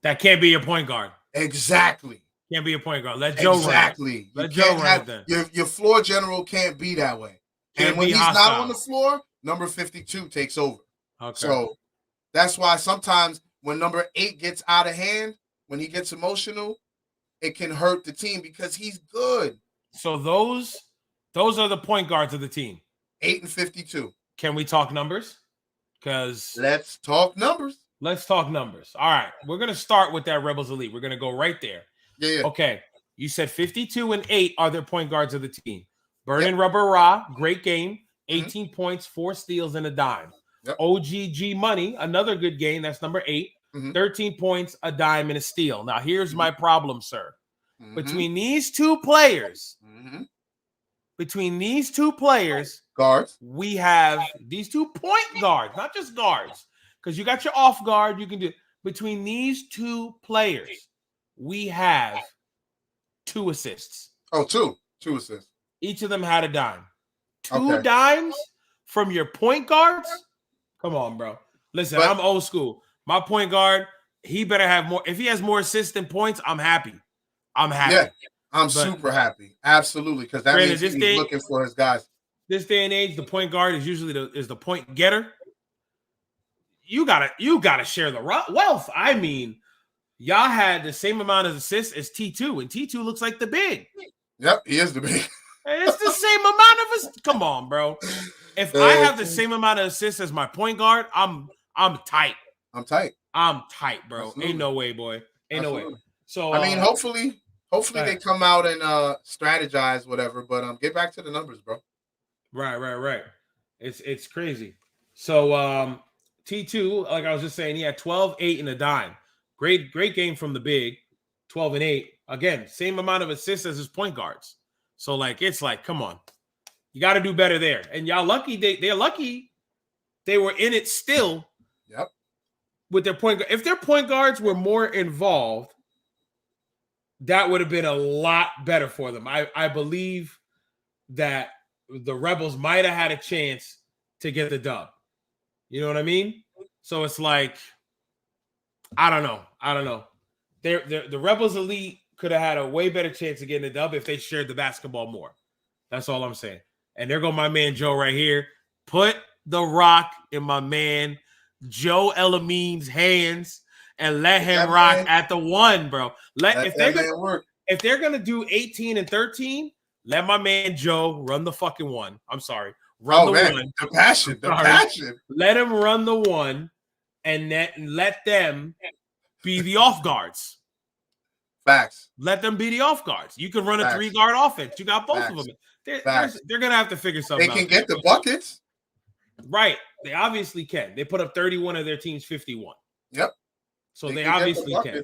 That can't be your point guard. Exactly. Can't be a point guard. Let Joe run. Let Joe run then. Your floor general can't be that way. And when he's not on the floor, number 52 takes over. Okay. So that's why sometimes when number 8 gets out of hand, when he gets emotional, it can hurt the team because he's good. So those are the point guards of the team. 8 and 52. Can we talk numbers? Because let's talk numbers. Let's talk numbers. All right. We're going to start with that Rebels Elite. We're going to go right there. Yeah. Okay. You said 52 and 8 are their point guards of the team. Burning Rubber Ra, great game. 18 points, 4 steals, and a dime. Yep. OGG Money, another good game. That's number 8. 13 points, a dime, and a steal. Now, here's my problem, sir. Between these two players, guards, we have these 2 point guards, not just guards, because you got your off guard. You can do between these 2 players, we have 2 assists. Oh, two assists. Each of them had a dime. 2 dimes from your point guards? Come on, bro. Listen, I'm old school. My point guard, he better have more. If he has more assists than points, I'm happy. Yeah, I'm super happy. Absolutely, because that means he's looking for his guys. This day and age, the point guard is usually the point getter. You gotta share the wealth. I mean, y'all had the same amount of assists as T2, and T2 looks like the big. Yep, he is the big. It's the same amount of assists. Come on, bro. If I have the same amount of assists as my point guard, I'm tight. I'm tight, bro. Absolutely. Ain't no way, boy. Ain't no way. So I mean, hopefully they come out and strategize, whatever. But get back to the numbers, bro. Right. It's crazy. So T2, like I was just saying, he had 12, 8, and a dime. Great game from the big. 12 and 8. Again, same amount of assists as his point guards. So it's like, come on. You got to do better there. And y'all lucky they're lucky they were in it still. Yep. With their point guard. If their point guards were more involved, that would have been a lot better for them. I believe that the Rebels might have had a chance to get the dub. You know what I mean? So it's like, I don't know. The Rebels Elite could have had a way better chance of getting the dub if they shared the basketball more. That's all I'm saying. And there go my man Joe right here. Put the rock in my man Joe Elamine's hands and let him rock at the 1, bro. If they're gonna do 18 and 13, let my man Joe run the fucking 1. I'm sorry. Run the 1. The passion. Let him run the 1 and let them be the off guards. Facts. Let them be the off guards. You can run a 3-guard offense. You got both of them. They're gonna have to figure something out. They can get the buckets. Right. They obviously can. They put up 31 of their team's 51. Yep. So they obviously can.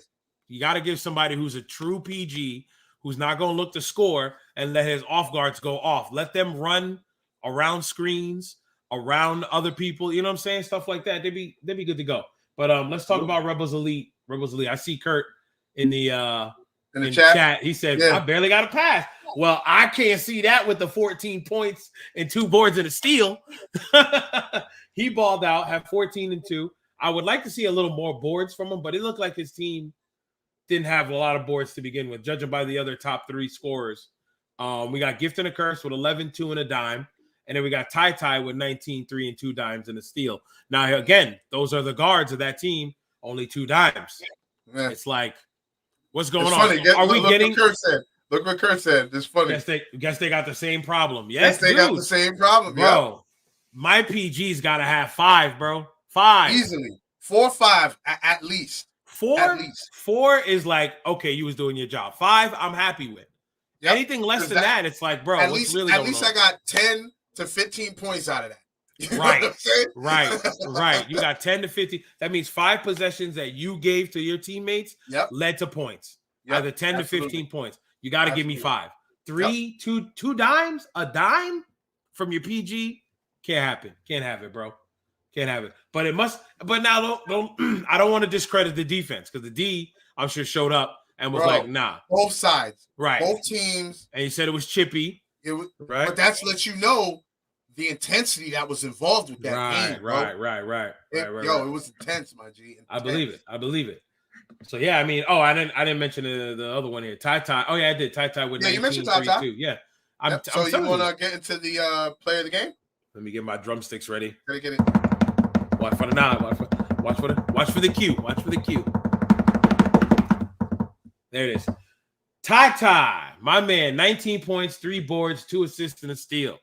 You got to give somebody who's a true PG, who's not going to look to score and let his off guards go off. Let them run around screens, around other people. You know what I'm saying? Stuff like that. They'd be good to go. But let's talk about Rebels Elite. I see Kurt in the chat. He said, I barely got a pass. Well, I can't see that with the 14 points and 2 boards and a steal. He balled out, had 14 and 2. I would like to see a little more boards from him, but it looked like his team didn't have a lot of boards to begin with, judging by the other top 3 scorers. We got Gift and a Curse with 11, 2, and a dime. And then we got Ty with 19, 3, and 2 dimes and a steal. Now, again, those are the guards of that team, only 2 dimes. Yeah. It's like, what's going it's on? Funny. Look What Kurt said. It's funny. Guess they got the same problem. Yes, they got the same problem, bro. My PG's got to have 5, bro. 5. Easily. 4 or 5 at least. 4? At least. 4 is like, okay, you was doing your job. 5, I'm happy with. Yep. Anything less than that, it's like, bro, at what's least, really at going least on? I got 10 to 15 points out of that. You Right. You got 10 to 15. That means 5 possessions that you gave to your teammates led to points. Either 10 to 15 points. You got to give me 5. 3, 2 dimes, a dime from your PG. Can't happen. Can't have it, bro. Can't have it. But it must. But now, don't I don't want to discredit the defense because the D, I'm sure, showed up and was like, nah. Both sides. Right. Both teams. And he said it was chippy. It was, right. But that's to let you know the intensity that was involved with that game. Right. It was intense, my G. Intense. I believe it. So yeah, I mean, I didn't mention the other one here. Ty. Oh yeah, I did. Ty with 19, you mentioned Ty. Too. Yeah. So you want to get into the player of the game? Let me get my drumsticks ready. Gotta get it. Watch for the nod. Watch for the cue. Watch for the cue. There it is. Ty, my man, 19 points, 3 boards, 2 assists, and a steal.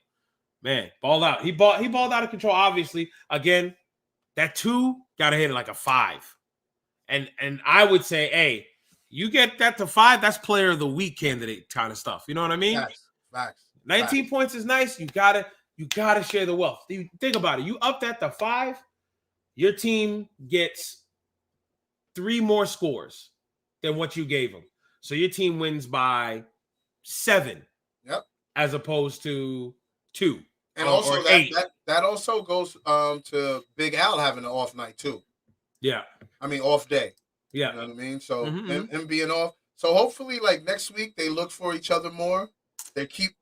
Man, balled out. He balled out of control. Obviously, again, that 2 got to hit it like a 5. And I would say, hey, you get that to 5, that's player of the week candidate kind of stuff. You know what I mean? Facts. 19 points is nice. You gotta share the wealth. Think about it. You up that to 5, your team gets 3 more scores than what you gave them. So your team wins by 7. Yep. As opposed to 2. And also or 8. That also goes to Big Al having an off night too. Yeah. I mean off day. Yeah. You know what I mean? So him being off. So hopefully like next week they look for each other more. They keep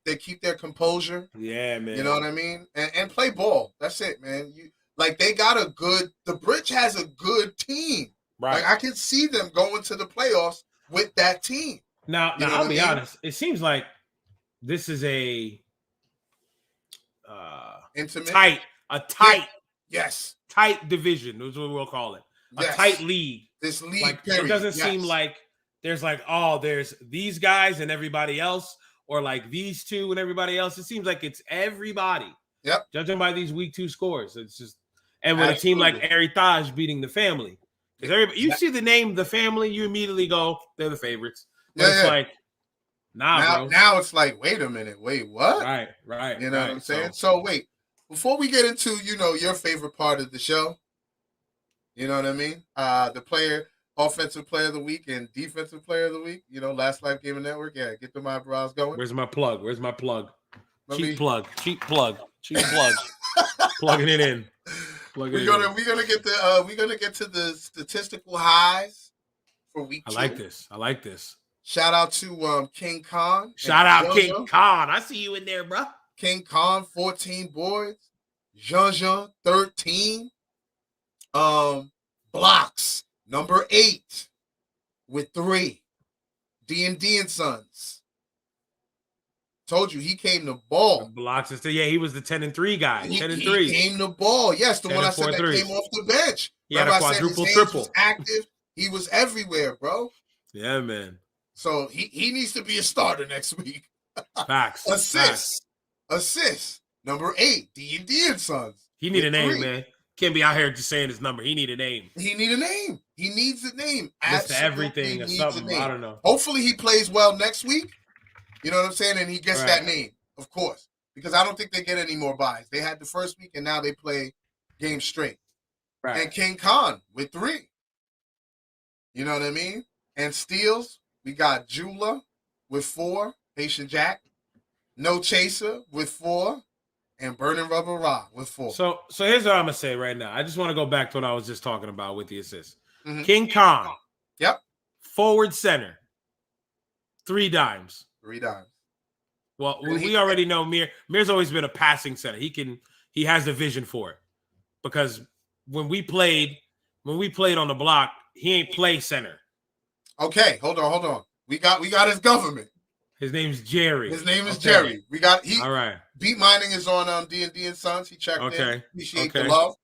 their composure. Yeah, man. You know what I mean? And play ball. That's it, man. The Bridge has a good team. Right. Like I can see them going to the playoffs with that team. Now I'll be honest. It seems like this is a intimate, tight division is what we'll call it. A tight league. This league, like, it doesn't seem like there's these guys and everybody else, or like these 2 and everybody else. It seems like it's everybody. Yep. Judging by these week 2 scores, it's just and with a team like Heritage beating the Family, because everybody you see the name the Family, you immediately go they're the favorites. But it's like bro. Now it's like wait a minute, wait what? Right. You know what I'm saying? So wait, before we get into your favorite part of the show, you know what I mean? The offensive player of the week and defensive player of the week. Last Life Gaming Network. Yeah, get them eyebrows going. Where's my plug? Cheap plug. Plugging it in. We're gonna get to the statistical highs for week 2. I like this. Shout out to King Khan. King Khan. I see you in there, bro. King Khan 14 boards. Jean 13. Blocks number 8 with 3. D&D and Sons. Told you he came to ball. Blocks and he was the 10-3 guy. 10-3. He came to ball. Yes, the one I said that came off the bench. He had a quadruple triple. Was active. He was everywhere, bro. Yeah, man. So he needs to be a starter next week. Facts. Assist. Number 8, D&D and Sons. He need a name, man. Can't be out here just saying his number. He need a name. He needs a name. Just everything or something. I don't know. Hopefully he plays well next week. You know what I'm saying? And he gets that name, of course. Because I don't think they get any more buys. They had the first week and now they play games straight. Right. And King Khan with 3. You know what I mean? And steals, we got Jula with 4. Haitian Jack. No Chaser with 4. And Burning Rubber Rock with 4. So here's what I'm going to say right now. I just want to go back to what I was just talking about with the assists. Mm-hmm. King Khan. Yep. Forward center. 3 dimes. 3 dimes. Well, we already know Mir's always been a passing center. He has the vision for it. Because when we played on the block, he ain't play center. Okay, hold on. We got his government. His name's Jerry. His name is Jerry. All right. Beat Mining is on D&D and Sons. He checked in. Appreciate the love.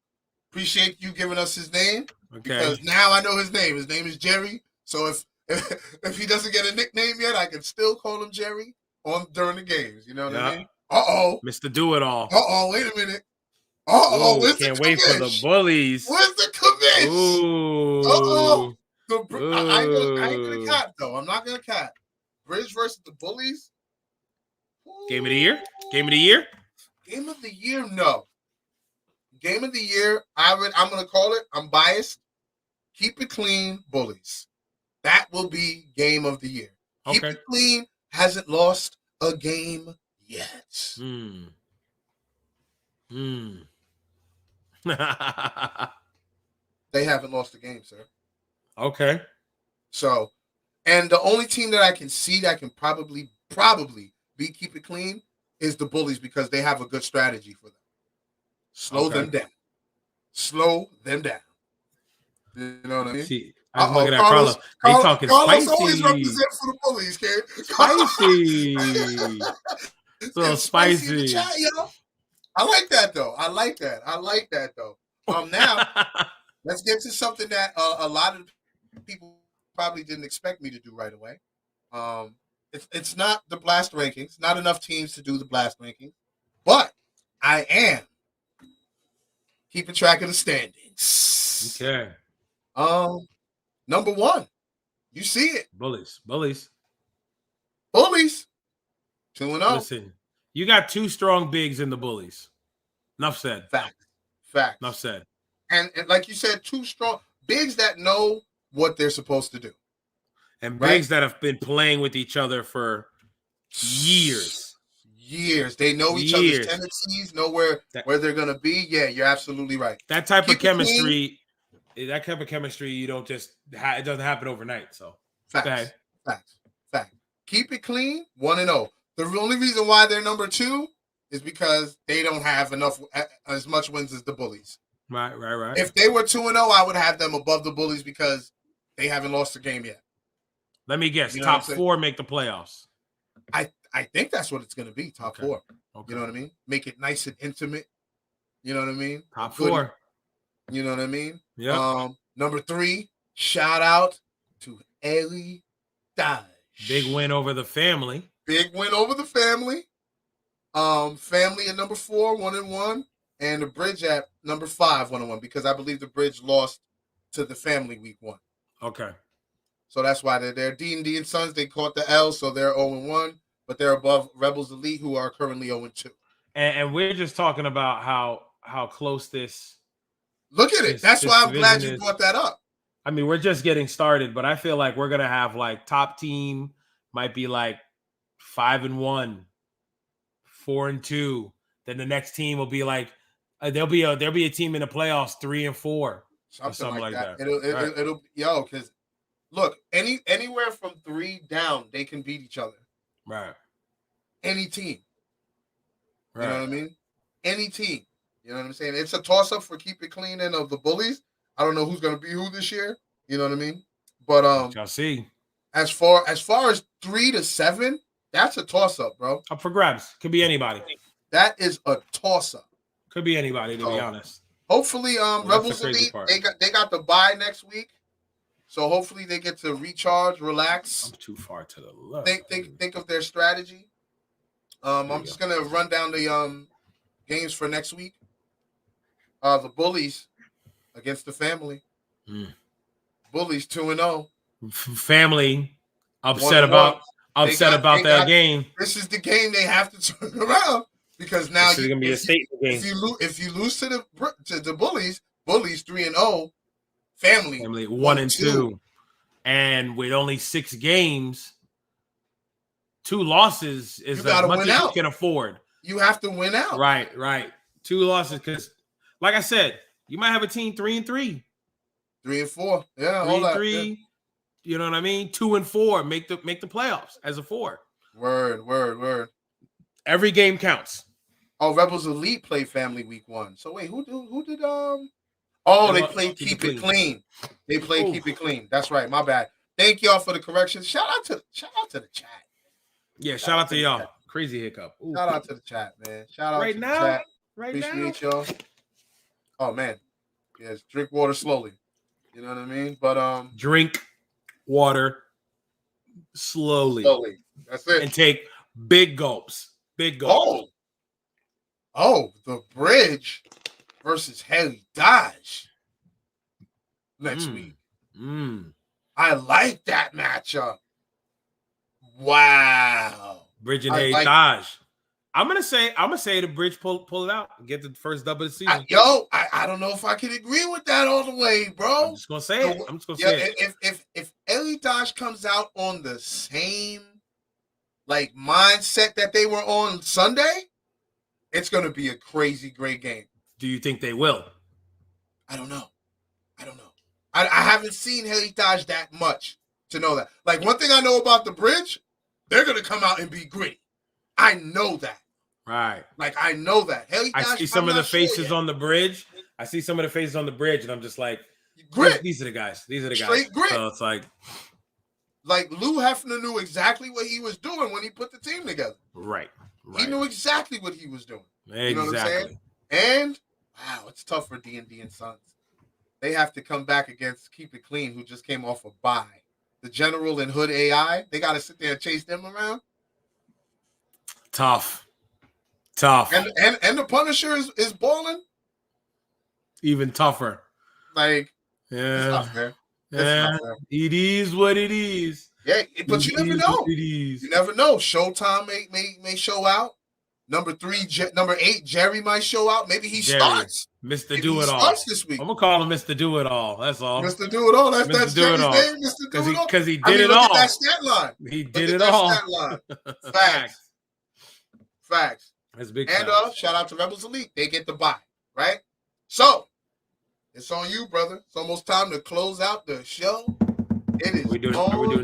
Appreciate you giving us his name. Okay. Because now I know his name. His name is Jerry. So if he doesn't get a nickname yet, I can still call him Jerry during the games. You know what I mean? Mr. Do It All. Wait a minute. Can't wait for the bullies. Where's the commish? Ooh. I ain't gonna cap though. I'm not gonna cap. Bridge versus the bullies. Game of the year? Game of the year? Game of the year, no. Game of the year, I'm gonna call it. I'm biased. Keep it clean, bullies. That will be game of the year. Keep it clean hasn't lost a game yet. They haven't lost a game, sir. Okay. So, and the only team that I can see that can probably be keep it clean is the bullies because they have a good strategy for them. Slow them down. You know what I mean? See, I'm looking at Carlos. They talking Carlos spicy. Always represent for the bullies, kid. Spicy. So spicy. In the chat, yo. I like that though. Now let's get to something that a lot of people probably didn't expect me to do right away. It's not the blast rankings. Not enough teams to do the blast rankings, but I am keeping track of the standings. Okay. Number one, you see it. Bullies. 2-0. Listen, you got two strong bigs in the bullies. Enough said. Fact. Enough said. And like you said, two strong bigs that know what they're supposed to do. And bigs that have been playing with each other for years. They know each other's tendencies, know where they're going to be. Yeah, you're absolutely right. That type of chemistry, you don't just, it doesn't happen overnight. So, Facts. Keep it clean, 1-0. The only reason why they're number 2 is because they don't have as much wins as the bullies. Right. If they were 2-0, I would have them above the bullies because they haven't lost a game yet. Let me guess. Top 4 make the playoffs. I think that's what it's going to be. Top 4. Okay. You know what I mean? Make it nice and intimate. You know what I mean? Top 4. You know what I mean? Yeah. Number 3. Shout out to Ellie Dodge. Big win over the family. Family at number 4, 1-1, and the Bridge at number 5, 1-1, because I believe the Bridge lost to the family week 1. Okay. So that's why they're there. D&D and Sons, they caught the L, so they're 0-1, but they're above Rebels Elite, who are currently 0-2. And we're just talking about how close this. Look at it. That's why I'm glad you brought that up. I mean, we're just getting started, but I feel like we're gonna have like top team might be like 5-1, 4-2. Then the next team will be like there'll be a team in the playoffs 3-4, something like that. It'll because look, anywhere from 3 down, they can beat each other. Right. Any team. Right. You know what I mean? Any team. You know what I'm saying? It's a toss-up for Keep It Clean and of the bullies. I don't know who's gonna be who this year. You know what I mean? But y'all see. As far as 3 to 7, that's a toss-up, bro. Up for grabs. Could be anybody. That is a toss-up. Could be anybody, to be honest. Hopefully, Rebels Elite, they got the bye next week. So hopefully they get to recharge, relax. I'm too far to the left. Think of their strategy. I'm just gonna run down the games for next week. The bullies against the family. Bullies 2-0. Family upset about that game. This is the game they have to turn around because now this is gonna be a statement game. If you lose to the bullies 3-0. Family 1-2, and with only 6 games, 2 losses is as much as you can afford. You have to win out. Right. 2 losses because, like I said, you might have a team 3-3, 3-4. Yeah, 3-3. You know what I mean? 2-4 make the playoffs as a 4. Word. Every game counts. Oh, Rebels Elite played Family week 1. So wait, who did? Oh, they played Keep It Clean. They played Keep It Clean. That's right. My bad. Thank y'all for the correction. Shout out to the chat. Yeah, shout out to y'all. Crazy hiccup. Ooh. Shout out to the chat, man. Shout out to the chat. Appreciate y'all. Oh man. Yes, drink water slowly. You know what I mean? But drink water slowly. That's it. And take big gulps. Big gulps. Oh, the Bridge versus Haley Dodge next week. I like that matchup. Wow. Bridge and Haley Dodge. I'm gonna say the Bridge pull it out and get the first dub of the season. I don't know if I can agree with that all the way, bro. I'm just gonna say it. If Haley Dodge comes out on the same like mindset that they were on Sunday, it's gonna be a crazy great game. Do you think they will? I don't know. I haven't seen Haley Dodge that much to know that. Like, one thing I know about the Bridge, they're gonna come out and be gritty. I know that. Right. Like, I know that. Haley Dodge, I see some of the faces on the Bridge. And I'm just like, grit. These are the guys. Straight grit. So it's like Lou Hefner knew exactly what he was doing when he put the team together. Right. He knew exactly what he was doing. Exactly. You know what I'm saying? And wow, it's tough for D&D and Sons. They have to come back against Keep It Clean, who just came off a bye. The General and Hood AI, they got to sit there and chase them around. Tough. And the Punisher is balling. Even tougher. Like, yeah. It's not fair. It is what it is. Yeah, but you never know. You never know. Showtime may show out. Number 8, Jerry might show out. Maybe he starts. Mr. Do It All. Starts this week. I'm gonna call him Mr. Do It All. That's all. Mr. Do It All. That's Jerry's name. Mr. Do It All. Because he did it all. Look at that stat line. He did it all. Facts. That's big. And shout out to Rebels Elite. They get the bye, right? So it's on you, brother. It's almost time to close out the show. It is. Are we doing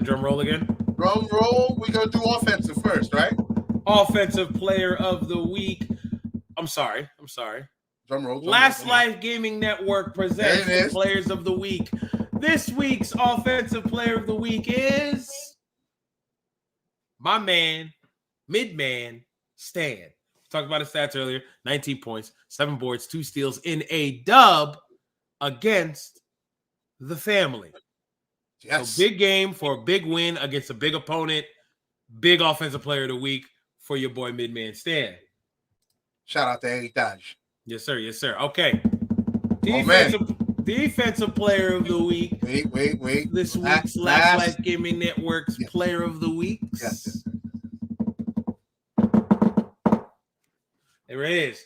drum roll again? Drum roll. We're gonna do offensive first, right? Offensive player of the week. I'm sorry. Drum roll. Last Life Gaming Network presents the players of the week. This week's offensive player of the week is my man, Midman Stan. We talked about his stats earlier. 19 points, 7 boards, 2 steals in a dub against the family. Yes. So big game for a big win against a big opponent. Big offensive player of the week for your boy Midman Stan. Shout out to Haley Dodge. Yes, sir. Okay. Defensive player of the week. Wait. This week's Last Life Gaming Network's player of the week. Yes. There it is.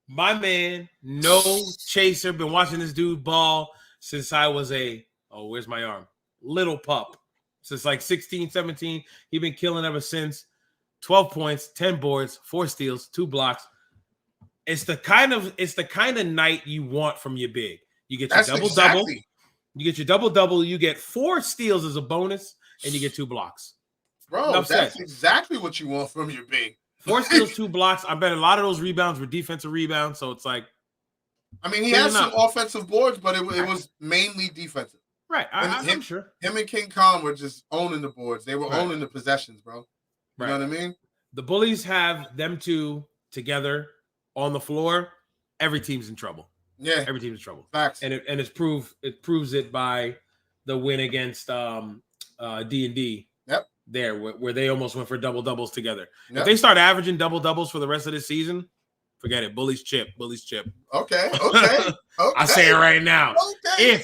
My man, no chaser. Been watching this dude ball since I was where's my arm? Little pup. Since like 16, 17. He's been killing ever since. 12 points, 10 boards, 4 steals, 2 blocks. It's the kind of night you want from your big. You get your double-double. You get your double-double. You get 4 steals as a bonus, and you get 2 blocks. Bro, that's exactly what you want from your big. 4 steals, 2 blocks. I bet a lot of those rebounds were defensive rebounds, so it's like. I mean, he had some offensive boards, but it was mainly defensive. Right, I'm sure. Him and King Kong were just owning the boards. They were owning the possessions, bro. You know what I mean? The Bullies have them two together on the floor. Every team's in trouble. Yeah, every team's in trouble. Facts. And it proves it by the win against D&D. Yep. There, where they almost went for double doubles together. Yep. If they start averaging double doubles for the rest of this season, forget it. Bullies chip. Okay. I say it right now. Okay,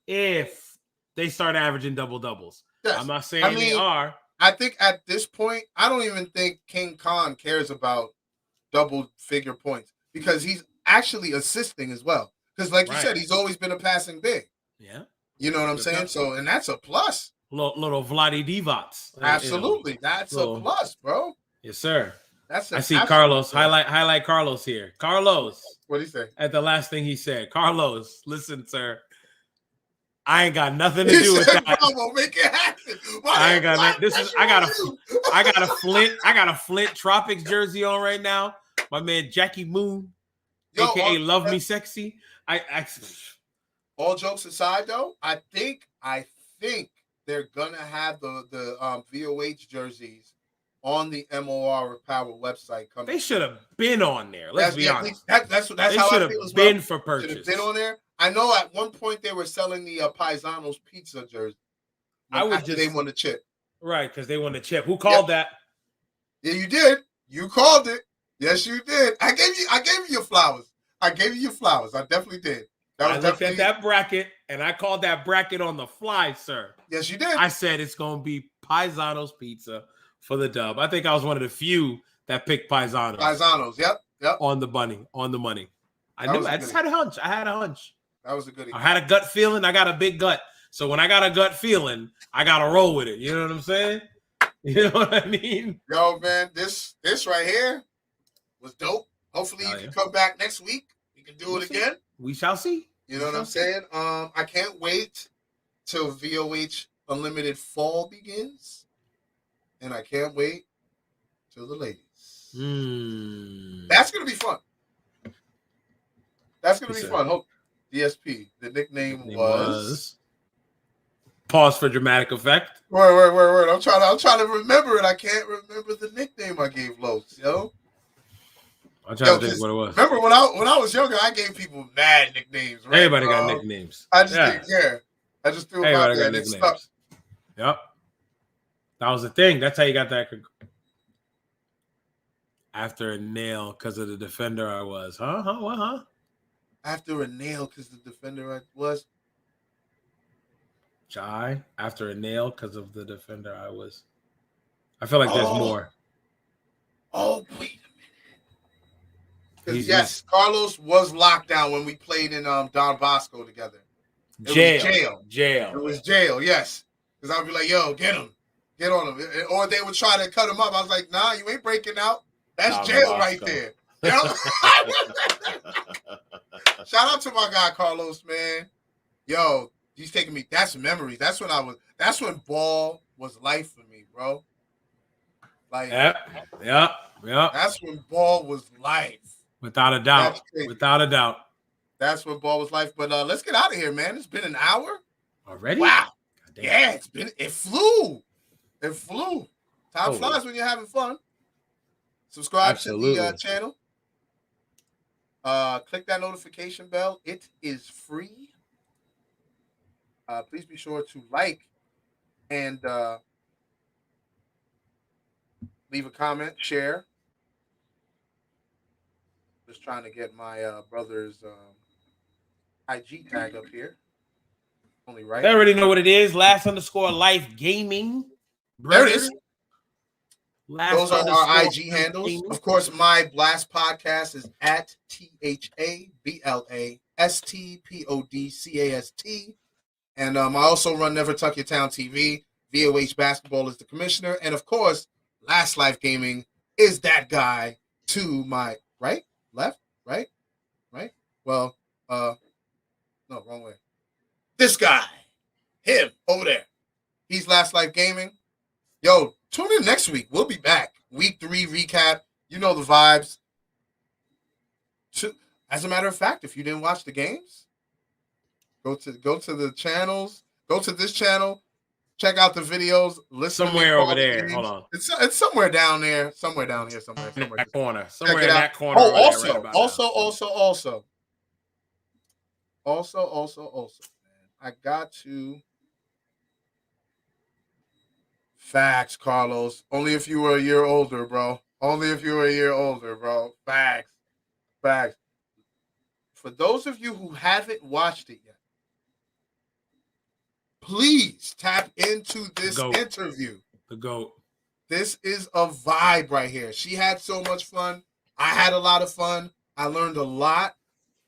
if they start averaging double doubles. Yes. I'm not saying they are. I think at this point, I don't even think King Khan cares about double figure points because he's actually assisting as well. Because like you said, he's always been a passing big. Yeah. You know what I'm saying? So, and that's a plus. Little Vladi Divac. Absolutely. That's a plus, bro. Yes, sir. I see Carlos. Highlight Carlos here. Carlos. What did he say? At the last thing he said. Carlos, listen, sir. I ain't got nothing to do with that. Bravo, make it happen. I ain't got that. I got a Flint Tropics jersey on right now. My man Jackie Moon, aka Love Me Sexy. all jokes aside, though, I think they're gonna have the VOH jerseys on the MOR Power website coming. They should have been on there. Let's be honest. That's they how should I have feel as been well. for purchase. Should have been on there. I know at one point they were selling the Paisanos pizza jersey. After they won the chip. Right, because they won the chip. Who called that? Yeah, you did. You called it. Yes, you did. I gave you your flowers. I definitely did. I looked at that bracket and I called that bracket on the fly, sir. Yes, you did. I said it's gonna be Paisano's pizza for the dub. I think I was one of the few that picked Paisanos. Yep. On the money. I knew. I just had a hunch. That was a goodie. I had a gut feeling. I got a big gut. So when I got a gut feeling, I gotta roll with it. You know what I'm saying? You know what I mean? Yo, man, this right here was dope. Hopefully you can come back next week. We can do it again. We shall see. You know what I'm saying? I can't wait till VOH Unlimited Fall begins. And I can't wait till the ladies. That's gonna be fun. Hope DSP. The nickname was. Pause for dramatic effect. Word. I'm trying to remember it. I can't remember the nickname I gave Los, yo. I'm trying to think what it was. Remember when I was younger, I gave people mad nicknames. Right? Everybody got nicknames. I just didn't care. I just threw them out there. Nicknames. Yep. That was the thing. That's how you got that. After a nail because of the defender I was. Huh? After a nail because the defender I was. Jai, after a nail because of the defender I was. I feel like there's more. Oh, wait a minute. Yes, Carlos was locked down when we played in Don Bosco together. Jail. It was jail, yes. Because I would be like, yo, get him. Get on him. Or they would try to cut him up. I was like, nah, you ain't breaking out. That's jail right there. You know? Shout out to my guy, Carlos, man. Yo, he's taking me. That's memories. That's when ball was life for me, bro. Like, yeah. That's when ball was life. Without a doubt. That's when ball was life. But let's get out of here, man. It's been an hour already. Wow. Yeah, it flew. Time flies when you're having fun. Subscribe to the channel. Click that notification bell. It is free. Please be sure to like and leave a comment, share. Just trying to get my brother's IG tag up here. Only right. They already know what it is. Last_life gaming. There it is. Those are our IG handles. Gaming. Of course, my Blast podcast is at THABLASTPODCAST. And I also run Never Tuck Your Town TV. VOH Basketball is the commissioner. And of course, Last Life Gaming is that guy to my right, left, right. Well, no, wrong way. This guy, him over there. He's Last Life Gaming. Yo, tune in next week. We'll be back. Week 3 recap. You know the vibes. As a matter of fact, if you didn't watch the games, go to the channels. Go to this channel. Check out the videos. Listen somewhere over there. Hold on. It's somewhere down there. Somewhere down here. Somewhere. In that corner. Somewhere in that corner. Oh, also. Man, I got to. Facts, Carlos. Only if you were a year older, bro. Facts. For those of you who haven't watched it yet, please tap into this interview. The GOAT. This is a vibe right here. She had so much fun. I had a lot of fun. I learned a lot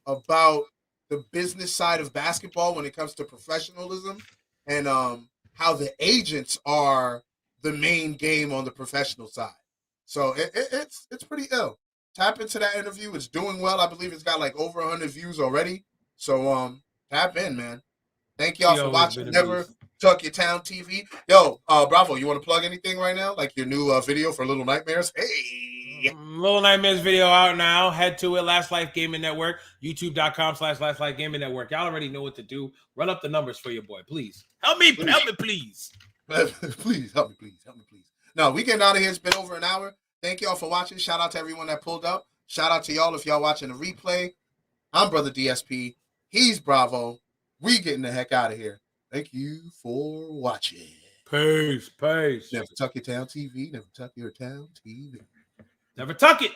about the business side of basketball when it comes to professionalism and how the agents are the main game on the professional side. So it's pretty ill. Tap into that interview. It's doing well. I believe it's got like over 100 views already. So tap in, man. Thank y'all for watching Never Tuck Your Town TV. Yo, Bravo, you want to plug anything right now? Like your new video for Little Nightmares? Hey. Little Nightmares video out now. Head to it. Last Life Gaming Network. YouTube.com/Last Life Gaming Network. Y'all already know what to do. Run up the numbers for your boy, please. Help me, please. Please help me, please. No, we getting out of here. It's been over an hour. Thank y'all for watching. Shout out to everyone that pulled up. Shout out to y'all if y'all watching the replay. I'm Brother DSP. He's Bravo. We getting the heck out of here. Thank you for watching. Peace. Never Tuck Your Town TV. Never Tuck Your Town TV. Never tuck it.